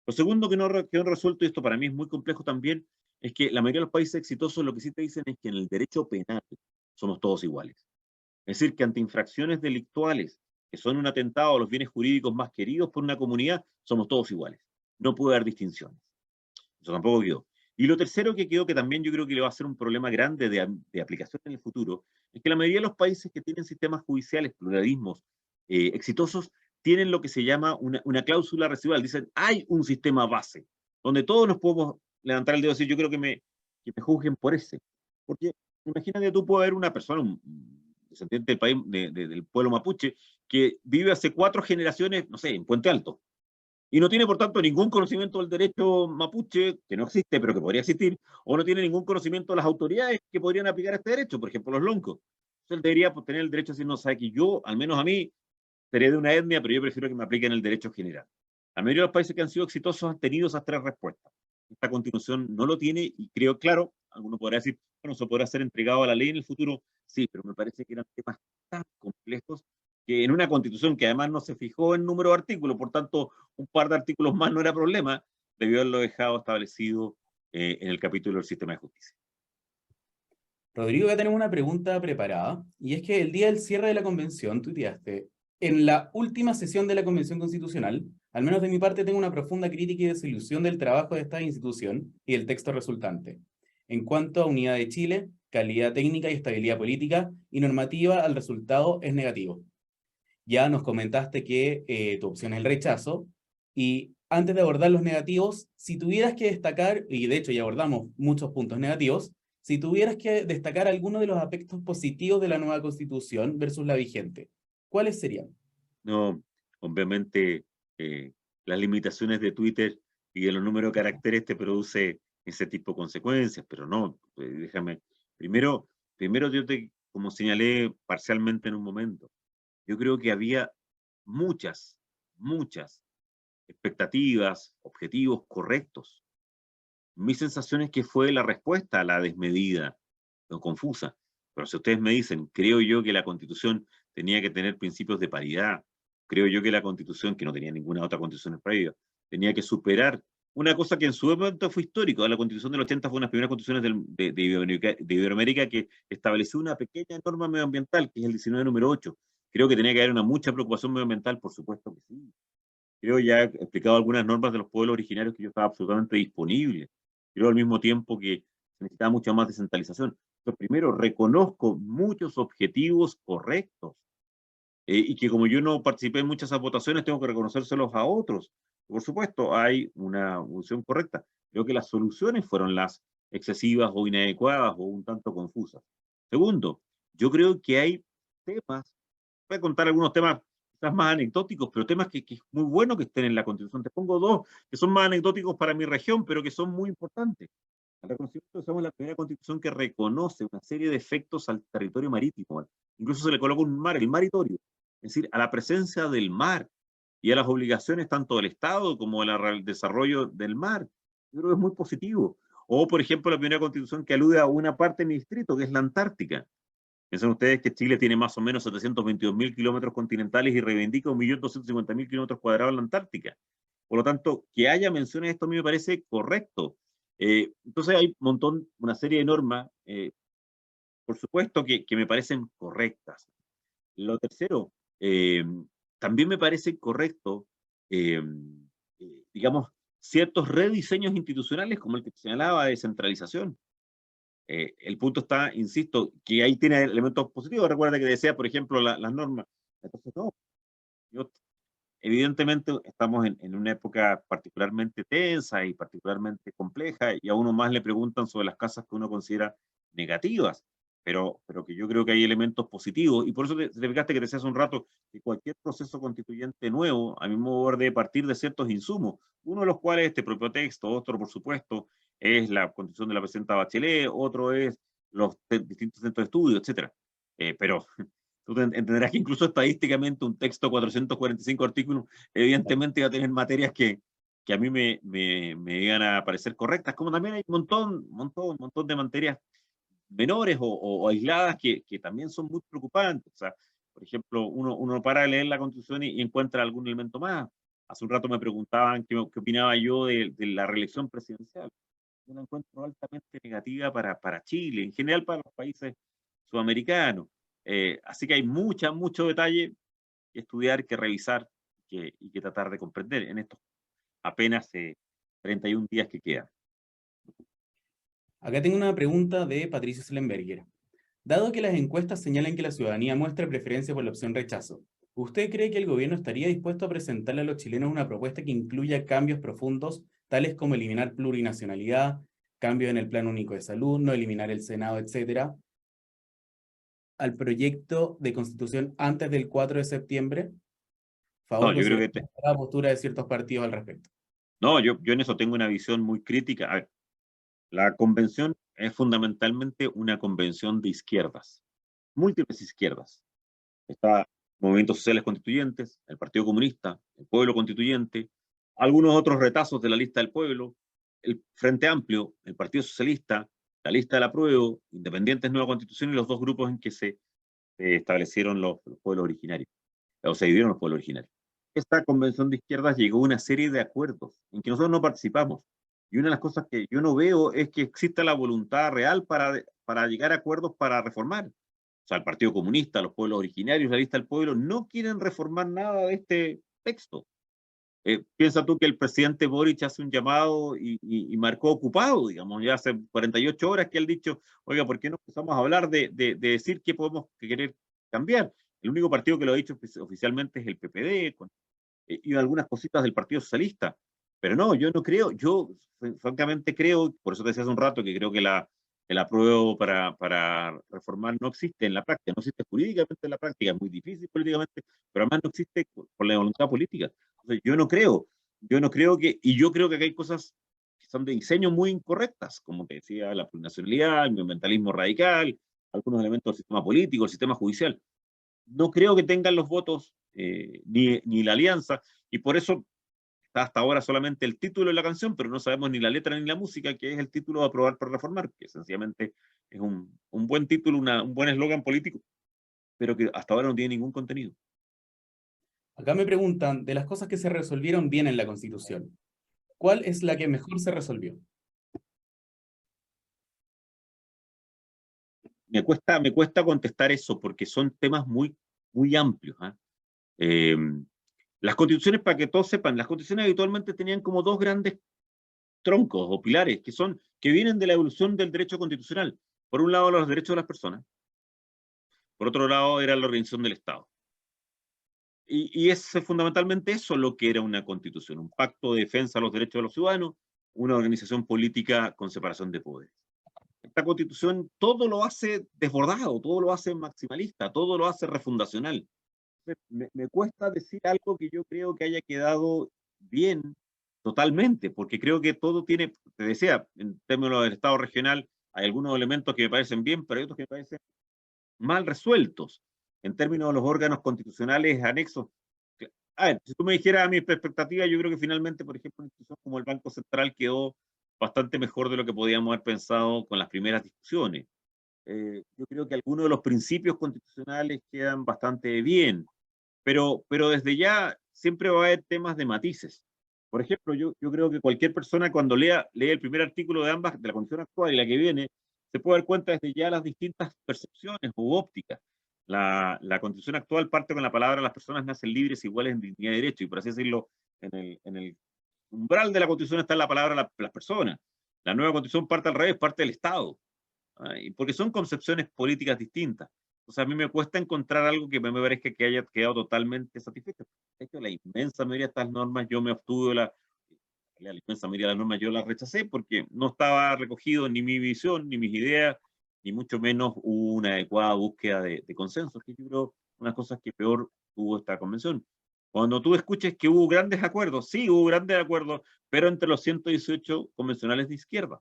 Lo segundo que no quedó resuelto, y esto para mí es muy complejo también, es que la mayoría de los países exitosos lo que sí te dicen es que en el derecho penal somos todos iguales. Es decir, que ante infracciones delictuales que son un atentado a los bienes jurídicos más queridos por una comunidad, somos todos iguales. No puede haber distinciones. Eso tampoco quedó. Y lo tercero que quedó, que también yo creo que le va a ser un problema grande de aplicación en el futuro, es que la mayoría de los países que tienen sistemas judiciales, pluralismos exitosos, tienen lo que se llama una cláusula residual. Dicen, hay un sistema base, donde todos nos podemos levantar el dedo y decir, yo creo que me juzguen por ese. Porque imagínate, tú puedes haber una persona, un descendiente del país, del pueblo mapuche, que vive hace 4 generaciones, no sé, en Puente Alto, y no tiene, por tanto, ningún conocimiento del derecho mapuche, que no existe, pero que podría existir, o no tiene ningún conocimiento de las autoridades que podrían aplicar este derecho, por ejemplo, los loncos. Entonces, él debería tener el derecho a decir, no, sabe que yo, al menos a mí, seré de una etnia, pero yo prefiero que me apliquen el derecho general. La mayoría de los países que han sido exitosos han tenido esas 3 respuestas. Esta Constitución no lo tiene, y creo, claro, alguno podrá decir, bueno, eso podrá ser entregado a la ley en el futuro. Sí, pero me parece que eran temas tan complejos que en una Constitución que además no se fijó en número de artículos, por tanto, un par de artículos más no era problema, debió haberlo dejado establecido en el capítulo del sistema de justicia. Rodrigo, ya tenemos una pregunta preparada, y es que el día del cierre de la convención tuiteaste, en la última sesión de la Convención Constitucional, al menos de mi parte tengo una profunda crítica y desilusión del trabajo de esta institución y del texto resultante. En cuanto a unidad de Chile, calidad técnica y estabilidad política, y normativa, el resultado es negativo. Ya nos comentaste que tu opción es el rechazo, y antes de abordar los negativos, si tuvieras que destacar, y de hecho ya abordamos muchos puntos negativos, si tuvieras que destacar alguno de los aspectos positivos de la nueva Constitución versus la vigente, ¿cuáles serían? No, obviamente, las limitaciones de Twitter y de los números de caracteres te produce ese tipo de consecuencias, pero no, déjame. Primero, primero como señalé parcialmente en un momento, yo creo que había muchas expectativas, objetivos correctos. Mi sensación es que fue la respuesta a la desmedida o confusa. Pero si ustedes me dicen, creo yo que la Constitución tenía que tener principios de paridad, creo yo que la Constitución, que no tenía ninguna otra Constitución previa, tenía que superar una cosa que en su momento fue histórico. La Constitución del 80 fue una de las primeras constituciones de Iberoamérica que estableció una pequeña norma medioambiental, que es el 19 número 8. Creo que tenía que haber una mucha preocupación medioambiental, por supuesto que sí. Creo ya he explicado algunas normas de los pueblos originarios que yo estaba absolutamente disponible. Creo al mismo tiempo que se necesitaba mucha más descentralización. Entonces, primero, reconozco muchos objetivos correctos y que como yo no participé en muchas de esas votaciones, tengo que reconocérselos a otros. Por supuesto, hay una evolución correcta. Creo que las soluciones fueron las excesivas o inadecuadas o un tanto confusas. Segundo, yo creo que hay temas, voy a contar algunos temas quizás más anecdóticos, pero temas que es muy bueno que estén en la Constitución. Te pongo dos que son más anecdóticos para mi región, pero que son muy importantes. El reconocimiento somos la primera Constitución que reconoce una serie de efectos al territorio marítimo. Incluso se le coloca un mar, el maritorio, es decir, a la presencia del mar y a las obligaciones tanto del Estado como del desarrollo del mar. Yo creo que es muy positivo. O, por ejemplo, la primera Constitución que alude a una parte de mi distrito, que es la Antártica. Piensen ustedes que Chile tiene más o menos 722.000 kilómetros continentales y reivindica 1.250.000 kilómetros cuadrados en la Antártica. Por lo tanto, que haya menciones de esto a mí me parece correcto. Entonces hay un montón, una serie de normas, por supuesto, que me parecen correctas. Lo tercero, también me parece correcto, eh, digamos, ciertos rediseños institucionales como el que señalaba de descentralización. El punto está, insisto, que ahí tiene elementos positivos. Recuerda que decía, por ejemplo, las normas. Entonces, no, yo, evidentemente estamos en una época particularmente tensa y particularmente compleja, y a uno más le preguntan sobre las casas que uno considera negativas, pero que yo creo que hay elementos positivos, y por eso te fijaste que te decía hace un rato que cualquier proceso constituyente nuevo, a mi modo de ver, debe partir de ciertos insumos, uno de los cuales este propio texto, otro, por supuesto, es la constitución de la presidenta Bachelet, otro es los distintos centros de estudio, etcétera. Pero tú entenderás que incluso estadísticamente un texto de 445 artículos evidentemente va a tener materias que a mí me llegan a parecer correctas, como también hay un montón de materias menores o aisladas que también son muy preocupantes. O sea, por ejemplo, uno para de leer la Constitución y encuentra algún elemento más. Hace un rato me preguntaban qué opinaba yo de la reelección presidencial. Yo la encuentro altamente negativa para Chile, en general para los países sudamericanos. Así que hay mucho detalle que estudiar, que revisar y que tratar de comprender en estos apenas 31 días que quedan. Acá tengo una pregunta de Patricio Slemberger. Dado que las encuestas señalan que la ciudadanía muestra preferencia por la opción rechazo, ¿usted cree que el gobierno estaría dispuesto a presentarle a los chilenos una propuesta que incluya cambios profundos, tales como eliminar plurinacionalidad, cambios en el Plan Único de Salud, no eliminar el Senado, etcétera, al proyecto de constitución antes del 4 de septiembre? No, Favor, yo creo considerar que la postura de ciertos partidos al respecto. no, yo en eso tengo una visión muy crítica. A ver, la convención es fundamentalmente una convención de izquierdas, múltiples izquierdas. Está movimientos sociales constituyentes, el Partido Comunista, el Pueblo Constituyente, algunos otros retazos de la lista del pueblo, el Frente Amplio, el Partido Socialista, la lista del apruebo, Independientes Nueva Constitución y los dos grupos en que se establecieron los pueblos originarios, o se dividieron los pueblos originarios. Esta convención de izquierdas llegó a una serie de acuerdos en que nosotros no participamos. Y una de las cosas que yo no veo es que exista la voluntad real para llegar a acuerdos para reformar. O sea, el Partido Comunista, los pueblos originarios, la lista del pueblo, no quieren reformar nada de este texto. Piensa tú que el presidente Boric hace un llamado y marcó ocupado, digamos, ya hace 48 horas que él ha dicho, oiga, ¿por qué no empezamos a hablar de decir qué podemos querer cambiar? El único partido que lo ha dicho oficialmente es el PPD, y algunas cositas del Partido Socialista. Pero no, yo no creo, yo francamente creo, por eso te decía hace un rato que creo que el apruebo para reformar no existe en la práctica, no existe jurídicamente en la práctica, es muy difícil políticamente, pero además no existe por la voluntad política. Entonces, yo no creo que, y yo creo que acá hay cosas que son de diseño muy incorrectas, como te decía, la plurinacionalidad, el ambientalismo radical, algunos elementos del sistema político, el sistema judicial. No creo que tengan los votos ni la alianza, y por eso está hasta ahora solamente el título de la canción, pero no sabemos ni la letra ni la música, que es el título de Aprobar para Reformar, que sencillamente es un buen título, un buen eslogan político, pero que hasta ahora no tiene ningún contenido. Acá me preguntan, de las cosas que se resolvieron bien en la Constitución, ¿cuál es la que mejor se resolvió? Me cuesta contestar eso porque son temas muy amplios. ¿Eh? Las constituciones, para que todos sepan, las constituciones habitualmente tenían como dos grandes troncos o pilares que vienen de la evolución del derecho constitucional. Por un lado, los derechos de las personas. Por otro lado, era la organización del Estado. Y es fundamentalmente eso lo que era una constitución, un pacto de defensa de los derechos de los ciudadanos, una organización política con separación de poderes. Esta constitución todo lo hace desbordado, todo lo hace maximalista, todo lo hace refundacional. Me cuesta decir algo que yo creo que haya quedado bien totalmente, porque creo que todo tiene, te decía, en términos del Estado regional, hay algunos elementos que me parecen bien, pero hay otros que me parecen mal resueltos. En términos de los órganos constitucionales anexos, a ver, si tú me dijeras a mi perspectiva, yo creo que finalmente, por ejemplo, una institución como el Banco Central quedó bastante mejor de lo que podíamos haber pensado con las primeras discusiones. Yo creo que algunos de los principios constitucionales quedan bastante bien, pero desde ya siempre va a haber temas de matices. Por ejemplo, yo creo que cualquier persona cuando lee el primer artículo de ambas, de la Constitución actual y la que viene, se puede dar cuenta desde ya las distintas percepciones u ópticas. La Constitución actual parte con la palabra las personas nacen libres, iguales en dignidad y derecho, y por así decirlo, en el umbral de la Constitución está la palabra las personas. La nueva Constitución parte al revés, parte del Estado. Porque son concepciones políticas distintas. O sea, a mí me cuesta encontrar algo que me parezca que haya quedado totalmente satisfecho. De hecho, la inmensa mayoría de estas normas yo me obtuve, la inmensa mayoría de las normas yo las rechacé porque no estaba recogido ni mi visión, ni mis ideas, ni mucho menos hubo una adecuada búsqueda de consenso, que yo creo unas cosas que peor tuvo esta convención. Cuando tú escuches que hubo grandes acuerdos, sí, hubo grandes acuerdos, pero entre los 118 convencionales de izquierda.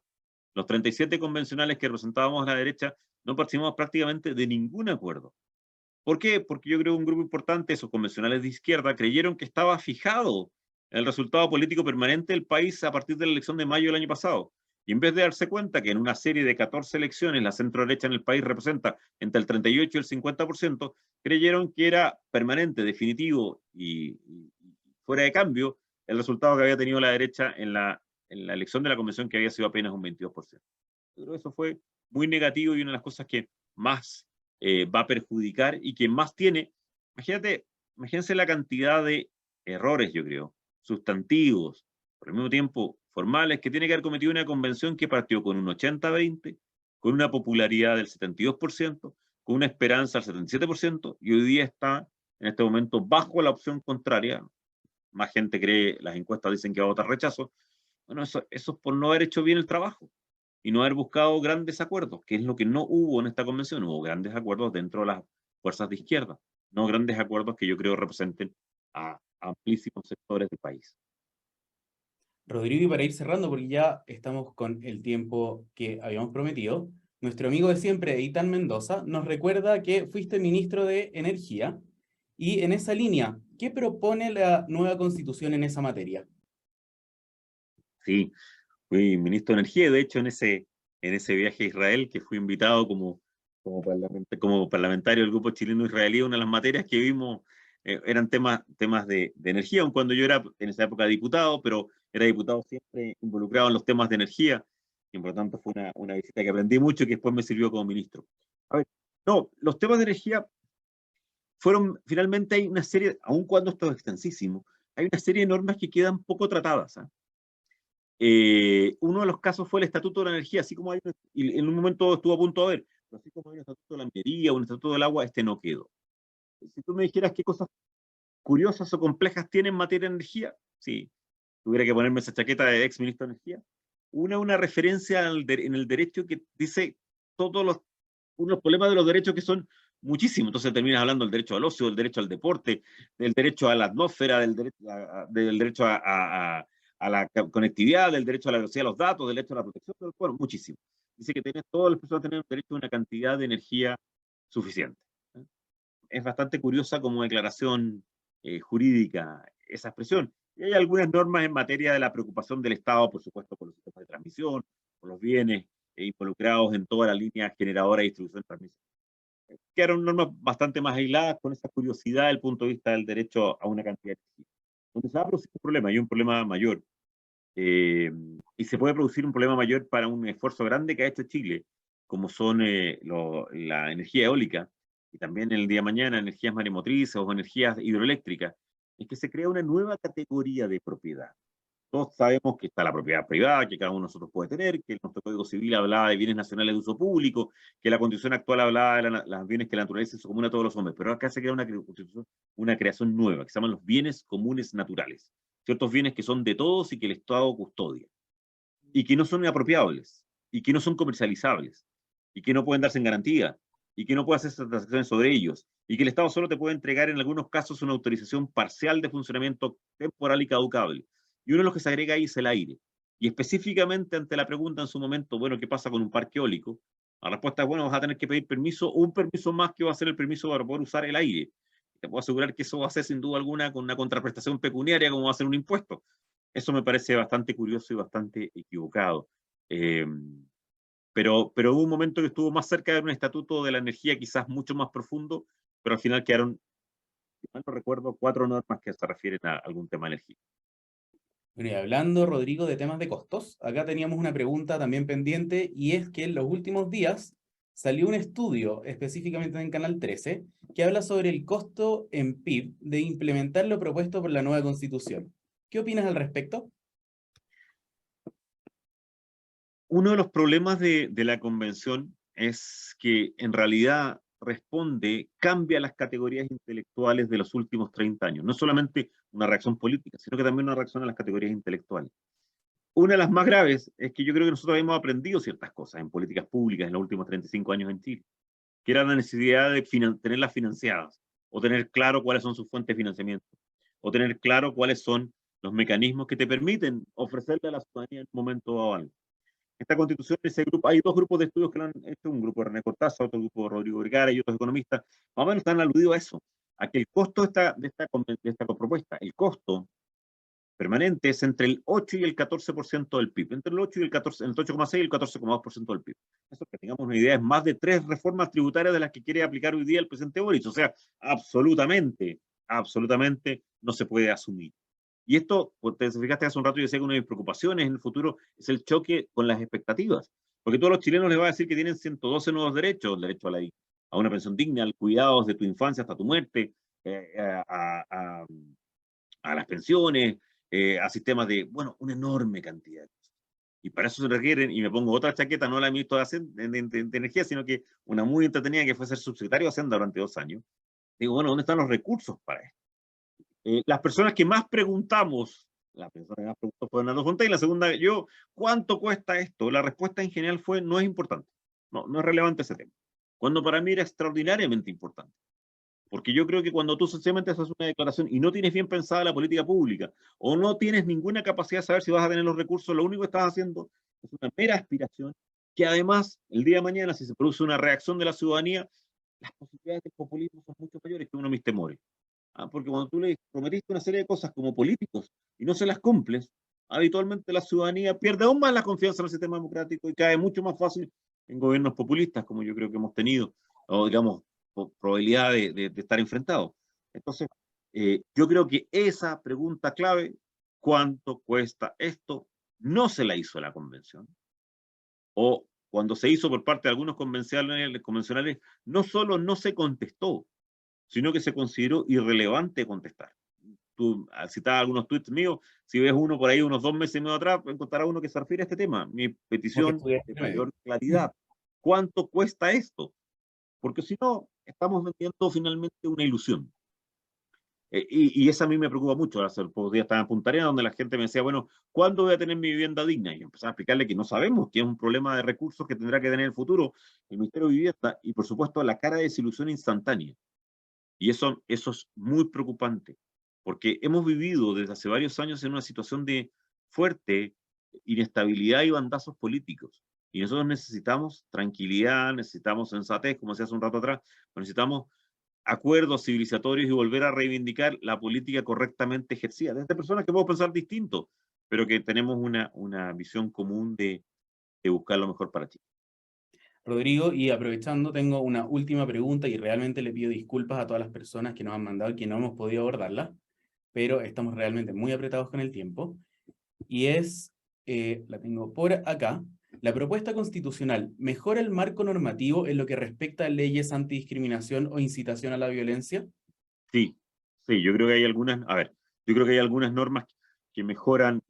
Los 37 convencionales que representábamos a la derecha no participamos prácticamente de ningún acuerdo. ¿Por qué? Porque yo creo que un grupo importante, esos convencionales de izquierda, creyeron que estaba fijado el resultado político permanente del país a partir de la elección de mayo del año pasado. Y en vez de darse cuenta que en una serie de 14 elecciones la centro-derecha en el país representa entre el 38 y el 50%, creyeron que era permanente, definitivo y fuera de cambio el resultado que había tenido la derecha en la elección de la convención, que había sido apenas un 22%. Pero eso fue muy negativo y una de las cosas que más va a perjudicar y que más tiene, imagínense la cantidad de errores, yo creo, sustantivos, por el mismo tiempo formales, que tiene que haber cometido una convención que partió con un 80-20, con una popularidad del 72%, con una esperanza del 77%, y hoy día está en este momento bajo la opción contraria. Más gente cree, las encuestas dicen que va a votar rechazo. Bueno, eso es por no haber hecho bien el trabajo y no haber buscado grandes acuerdos, que es lo que no hubo en esta convención. Hubo grandes acuerdos dentro de las fuerzas de izquierda, no grandes acuerdos que yo creo representen a amplísimos sectores del país. Rodrigo, y para ir cerrando, porque ya estamos con el tiempo que habíamos prometido, nuestro amigo de siempre, Eitan Mendoza, nos recuerda que fuiste ministro de Energía, y en esa línea, ¿qué propone la nueva Constitución en esa materia? Sí, fui ministro de Energía, de hecho en ese viaje a Israel, que fui invitado como parlamentario del grupo chileno-israelí, una de las materias que vimos eran temas de energía, aun cuando yo era en esa época diputado, pero era diputado siempre involucrado en los temas de energía, y por lo tanto fue una visita que aprendí mucho y que después me sirvió como ministro. A ver, no, los temas de energía fueron, finalmente hay una serie, aun cuando esto es extensísimo, hay una serie de normas que quedan poco tratadas. Uno de los casos fue el Estatuto de la Energía, así como hay, y en un momento estuvo a punto de haber, pero así como hay un Estatuto de la Minería, un Estatuto del Agua, este no quedó. Si tú me dijeras qué cosas curiosas o complejas tiene en materia de energía, si tuviera que ponerme esa chaqueta de ex ministro de Energía, una referencia en el derecho que dice todos unos problemas de los derechos que son muchísimos. Entonces terminas hablando del derecho al ocio, del derecho al deporte, del derecho a la atmósfera, del derecho a la conectividad, del derecho a la velocidad de los datos, del derecho a la protección, bueno, muchísimo. Dice que todas las personas tienen derecho a una cantidad de energía suficiente. Es bastante curiosa como declaración jurídica esa expresión. Y hay algunas normas en materia de la preocupación del Estado, por supuesto, por los sistemas de transmisión, por los bienes involucrados en toda la línea generadora y distribución de transmisión. Quedaron normas bastante más aisladas con esa curiosidad desde el punto de vista del derecho a una cantidad de energía. Donde se va a producir un problema, y un problema mayor. Y se puede producir un problema mayor para un esfuerzo grande que ha hecho Chile, como son la energía eólica, y también en el día de mañana energías maremotrices o energías hidroeléctricas, es que se crea una nueva categoría de propiedad. Todos sabemos que está la propiedad privada, que cada uno de nosotros puede tener, que nuestro Código Civil hablaba de bienes nacionales de uso público, que la Constitución actual hablaba de los bienes que la naturaleza es común a todos los hombres, pero acá se crea una creación nueva, que se llaman los bienes comunes naturales. Ciertos bienes que son de todos y que el Estado custodia, y que no son inapropiables, y que no son comercializables, y que no pueden darse en garantía, y que no puede hacer transacciones sobre ellos, y que el Estado solo te puede entregar en algunos casos una autorización parcial de funcionamiento temporal y caducable. Y uno de los que se agrega ahí es el aire. Y específicamente ante la pregunta en su momento, bueno, ¿qué pasa con un parque eólico? La respuesta es, bueno, vas a tener que pedir permiso, o un permiso más que va a ser el permiso para poder usar el aire. Te puedo asegurar que eso va a ser sin duda alguna con una contraprestación pecuniaria, como va a ser un impuesto. Eso me parece bastante curioso y bastante equivocado. Pero hubo un momento que estuvo más cerca de un estatuto de la energía quizás mucho más profundo, pero al final quedaron, si mal no recuerdo, 4 normas que se refieren a algún tema de energía. Bueno, y hablando, Rodrigo, de temas de costos, acá teníamos una pregunta también pendiente y es que en los últimos días salió un estudio, específicamente en Canal 13, que habla sobre el costo en PIB de implementar lo propuesto por la nueva Constitución. ¿Qué opinas al respecto? Uno de los problemas de la convención es que en realidad cambia las categorías intelectuales de los últimos 30 años. No solamente una reacción política, sino que también una reacción a las categorías intelectuales. Una de las más graves es que yo creo que nosotros hemos aprendido ciertas cosas en políticas públicas en los últimos 35 años en Chile, que era la necesidad de tenerlas financiadas, o tener claro cuáles son sus fuentes de financiamiento, o tener claro cuáles son los mecanismos que te permiten ofrecerle a la ciudadanía en un momento dado algo. Esta constitución, ese grupo, hay 2 grupos de estudios que lo han hecho, un grupo de René Cortázar, otro grupo de Rodrigo Vergara y otros economistas, más o menos están aludidos a eso, a que el costo de esta propuesta, el costo permanente es entre el 8 y el 14% del PIB, entre el 8 y el 14, el 8,6 y el 14,2% del PIB. Eso, que tengamos una idea, es más de 3 reformas tributarias de las que quiere aplicar hoy día el presidente Boric. O sea, absolutamente no se puede asumir. Y esto, pues, te fijaste hace un rato, yo decía que una de mis preocupaciones en el futuro es el choque con las expectativas. Porque todos los chilenos les va a decir que tienen 112 nuevos derechos: el derecho a una pensión digna, al cuidado desde tu infancia hasta tu muerte, a las pensiones, a sistemas de, bueno, una enorme cantidad de cosas. Y para eso se requieren, y me pongo otra chaqueta, no la de ministro de Energía, sino que una muy entretenida que fue ser subsecretario de Hacienda durante 2 años. Digo, bueno, ¿dónde están los recursos para esto? Las personas que más preguntamos, la persona que más preguntó fue Hernando Fontaine, la segunda yo, ¿cuánto cuesta esto? La respuesta en general fue, no es importante, no es relevante ese tema. Cuando para mí era extraordinariamente importante. Porque yo creo que cuando tú sencillamente haces una declaración y no tienes bien pensada la política pública, o no tienes ninguna capacidad de saber si vas a tener los recursos, lo único que estás haciendo es una mera aspiración, que además, el día de mañana, si se produce una reacción de la ciudadanía, las posibilidades del populismo son mucho mayores, que uno de mis temores. Porque cuando tú le prometiste una serie de cosas como políticos y no se las cumples, habitualmente la ciudadanía pierde aún más la confianza en el sistema democrático y cae mucho más fácil en gobiernos populistas, como yo creo que hemos tenido, o digamos, probabilidad de estar enfrentados. Entonces, yo creo que esa pregunta clave, ¿cuánto cuesta esto?, no se la hizo la convención. O cuando se hizo por parte de algunos convencionales, no solo no se contestó, sino que se consideró irrelevante contestar. tú citabas algunos tweets míos, si ves uno por ahí unos 2 meses y medio atrás, encontrarás uno que se refiere a este tema. Mi Como que petición estuviera de entre medio. mayor claridad. ¿Cuánto cuesta esto? Porque si no, estamos vendiendo finalmente una ilusión. Y esa a mí me preocupa mucho. Hace pocos días estaba en Punta Arenas, donde la gente me decía, bueno, ¿cuándo voy a tener mi vivienda digna? Y yo empecé a explicarle que no sabemos, que es un problema de recursos que tendrá que tener en el futuro el Ministerio de Vivienda, y por supuesto la cara de desilusión instantánea. Y eso es muy preocupante, porque hemos vivido desde hace varios años en una situación de fuerte inestabilidad y bandazos políticos. Y nosotros necesitamos tranquilidad, necesitamos sensatez, como decía hace un rato atrás, necesitamos acuerdos civilizatorios y volver a reivindicar la política correctamente ejercida. Desde personas que podemos pensar distinto, pero que tenemos una visión común de buscar lo mejor para Chile. Rodrigo, y aprovechando, tengo una última pregunta y realmente le pido disculpas a todas las personas que nos han mandado y que no hemos podido abordarla, pero estamos realmente muy apretados con el tiempo. Y es, la tengo por acá, la propuesta constitucional mejora el marco normativo en lo que respecta a leyes antidiscriminación o incitación a la violencia. Sí, sí, yo creo que hay algunas, a ver, yo creo que hay algunas normas que mejoran,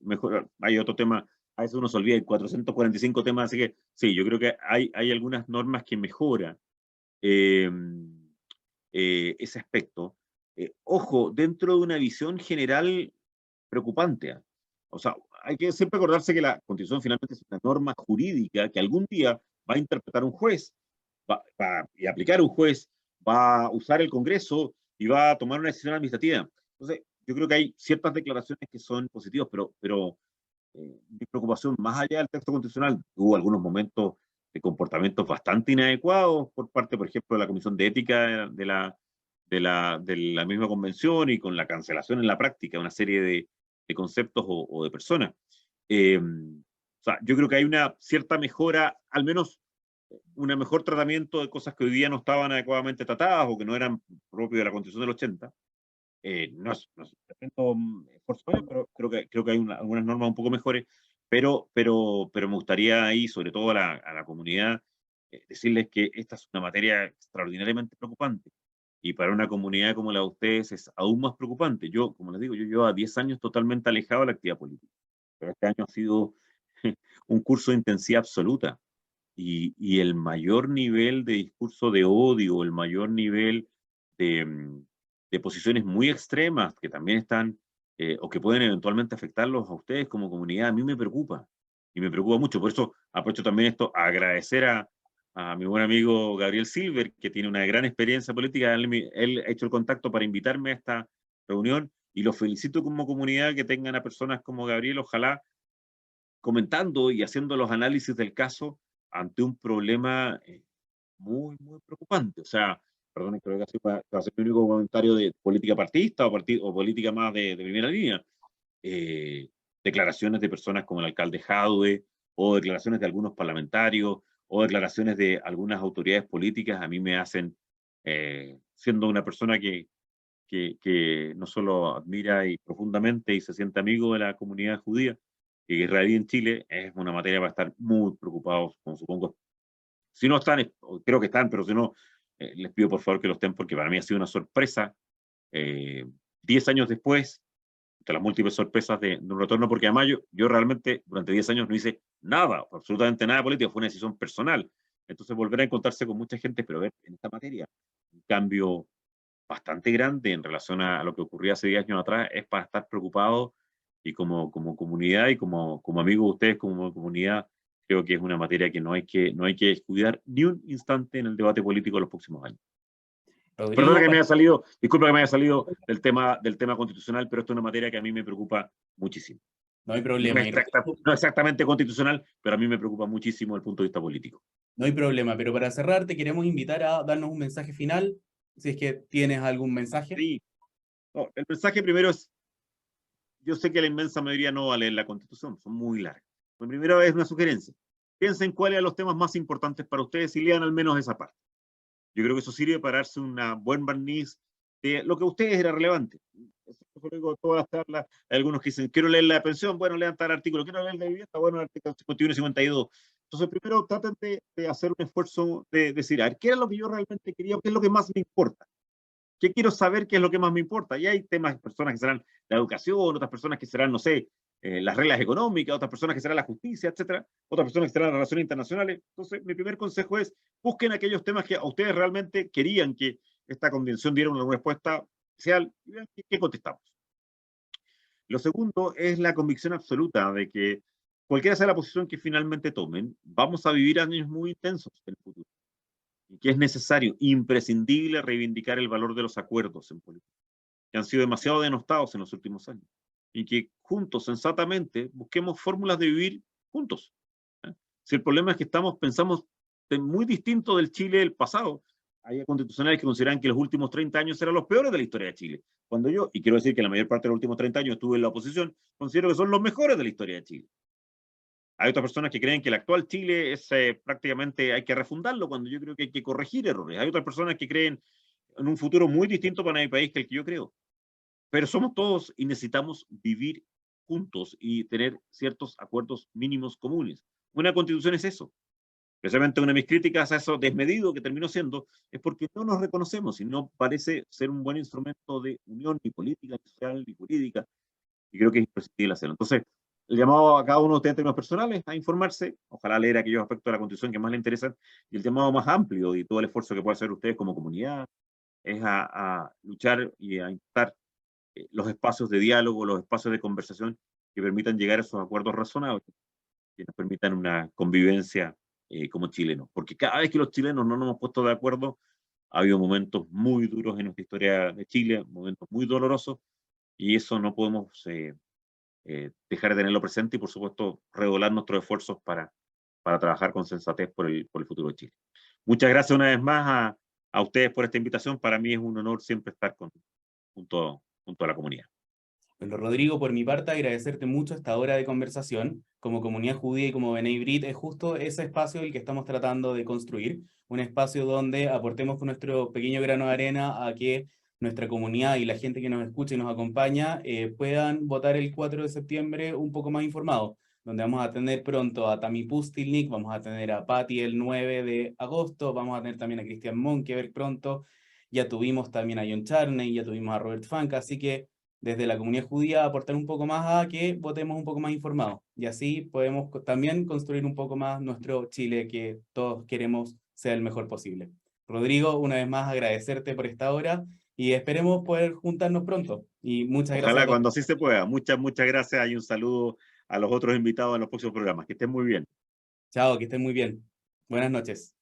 hay otro tema, a veces uno se olvida, hay 445 temas, así que sí, yo creo que hay algunas normas que mejoran eh, ese aspecto. Ojo, dentro de una visión general preocupante. O sea, hay que siempre acordarse que la Constitución finalmente es una norma jurídica que algún día va a interpretar un juez, y aplicar un juez, va a usar el Congreso y va a tomar una decisión administrativa. Entonces, yo creo que hay ciertas declaraciones que son positivas, pero mi preocupación, más allá del texto constitucional, hubo algunos momentos de comportamientos bastante inadecuados por parte, por ejemplo, de la Comisión de Ética de la misma convención, y con la cancelación en la práctica de una serie de conceptos o de personas. O sea, yo creo que hay una cierta mejora, al menos un mejor tratamiento de cosas que hoy día no estaban adecuadamente tratadas o que no eran propios de la Constitución del 80. No es un tremendo esfuerzo, pero creo que hay algunas normas un poco mejores, pero me gustaría ahí, sobre todo a la comunidad, decirles que esta es una materia extraordinariamente preocupante, y para una comunidad como la de ustedes es aún más preocupante. Yo, como les digo, yo llevo 10 años totalmente alejado de la actividad política, pero este año ha sido un curso de intensidad absoluta, y el mayor nivel de discurso de odio, el mayor nivel de, de posiciones muy extremas que también están, o que pueden eventualmente afectarlos a ustedes como comunidad, a mí me preocupa, y me preocupa mucho. Por eso aprovecho también esto a agradecer a mi buen amigo Gabriel Silver, que tiene una gran experiencia política. Él ha hecho el contacto para invitarme a esta reunión, y los felicito como comunidad que tengan a personas como Gabriel, ojalá comentando y haciendo los análisis del caso ante un problema muy, muy preocupante. O sea, perdón, creo que así va a ser mi único comentario de política partidista o política más de primera línea. Eh, Declaraciones de personas como el alcalde Jadwe, o declaraciones de algunos parlamentarios, o declaraciones de algunas autoridades políticas, a mí me hacen, siendo una persona que no solo admira y profundamente y se siente amigo de la comunidad judía y israelí en Chile, es una materia para estar muy preocupados, como supongo. Si no están, creo que están, pero si no, les pido por favor que lo estén, porque para mí ha sido una sorpresa. 10 años después, de las múltiples sorpresas de un retorno, porque además yo realmente durante 10 años no hice nada, absolutamente nada político, fue una decisión personal. Entonces volver a encontrarse con mucha gente, pero ver en esta materia un cambio bastante grande en relación a lo que ocurría hace 10 años atrás, es para estar preocupado, y como comunidad y como amigos de ustedes, como comunidad, creo que es una materia que no hay que descuidar ni un instante en el debate político de los próximos años. Perdona Rodrigo, que me haya salido, disculpa que me haya salido del tema constitucional, pero esto es una materia que a mí me preocupa muchísimo. no hay No problema. es no exactamente constitucional, pero a mí me preocupa muchísimo desde el punto de vista político. No hay problema, pero para cerrar te queremos invitar a darnos un mensaje final, si es que tienes algún mensaje. Sí, no, el mensaje primero es, yo sé que la inmensa mayoría no va a leer la Constitución, son muy largas. La primera vez una sugerencia. Piensen cuáles son los temas más importantes para ustedes y lean al menos esa parte. Yo creo que eso sirve para darse un buen barniz de lo que a ustedes era relevante. Eso lo digo todas las charlas. Hay algunos que dicen, quiero leer la pensión, bueno, lean tal artículo. Quiero leer la vivienda, bueno, el artículo 51 y 52. Entonces, primero traten de hacer un esfuerzo de decir, a ver, ¿qué era lo que yo realmente quería? ¿Qué es lo que más me importa? ¿Qué quiero saber? ¿Qué es lo que más me importa? Y hay temas, personas que serán la educación, otras personas que serán, no sé, las reglas económicas, otras personas que serán la justicia, etcétera, otras personas que serán las relaciones internacionales. Entonces, mi primer consejo es, busquen aquellos temas que a ustedes realmente querían que esta convención diera una respuesta especial y vean qué contestamos. Lo segundo es la convicción absoluta de que cualquiera sea la posición que finalmente tomen, vamos a vivir años muy intensos en el futuro. Y que es necesario, imprescindible, reivindicar el valor de los acuerdos en política, que han sido demasiado denostados en los últimos años. Y que juntos, sensatamente, busquemos fórmulas de vivir juntos. ¿Eh? Si el problema es que pensamos muy distinto del Chile del pasado, hay constitucionales que consideran que los últimos 30 años eran los peores de la historia de Chile. Cuando yo, y quiero decir que la mayor parte de los últimos 30 años estuve en la oposición, considero que son los mejores de la historia de Chile. Hay otras personas que creen que el actual Chile es prácticamente hay que refundarlo, cuando yo creo que hay que corregir errores. Hay otras personas que creen en un futuro muy distinto para mi país que el que yo creo. Pero somos todos y necesitamos vivir juntos y tener ciertos acuerdos mínimos comunes. Una constitución es eso. Precisamente una de mis críticas a eso desmedido que terminó siendo es porque no nos reconocemos y no parece ser un buen instrumento de unión ni política, ni social, ni jurídica. Y creo que es imprescindible hacerlo. Entonces, el llamado a cada uno de ustedes en términos personales a informarse, ojalá leer aquellos aspectos de la Constitución que más le interesan, y el llamado más amplio y todo el esfuerzo que pueda hacer ustedes como comunidad es a luchar y a intentar los espacios de diálogo, los espacios de conversación que permitan llegar a esos acuerdos razonables, que nos permitan una convivencia como chilenos. Porque cada vez que los chilenos no nos hemos puesto de acuerdo, ha habido momentos muy duros en nuestra historia de Chile, momentos muy dolorosos, y eso no podemos dejar de tenerlo presente y, por supuesto, redoblar nuestros esfuerzos para trabajar con sensatez por el futuro de Chile. Muchas gracias una vez más a ustedes por esta invitación. Para mí es un honor siempre estar junto a la comunidad. Bueno, Rodrigo, por mi parte, agradecerte mucho esta hora de conversación. Como comunidad judía y como B'nai B'rith, es justo ese espacio el que estamos tratando de construir, un espacio donde aportemos con nuestro pequeño grano de arena a que nuestra comunidad y la gente que nos escucha y nos acompaña puedan votar el 4 de septiembre un poco más informados, donde vamos a tener pronto a Tami Pustilnik, vamos a tener a Patti el 9 de agosto, vamos a tener también a Cristian Monkeberg pronto, ya tuvimos también a John Charney, ya tuvimos a Robert Fanca, así que desde la comunidad judía aportar un poco más a que votemos un poco más informados. Y así podemos también construir un poco más nuestro Chile que todos queremos sea el mejor posible. Rodrigo, una vez más agradecerte por esta hora y esperemos poder juntarnos pronto. Y muchas gracias a Ojalá todos. cuando así se pueda. Muchas gracias y un saludo a los otros invitados en los próximos programas. Que estén muy bien. Chao, que estén muy bien. Buenas noches.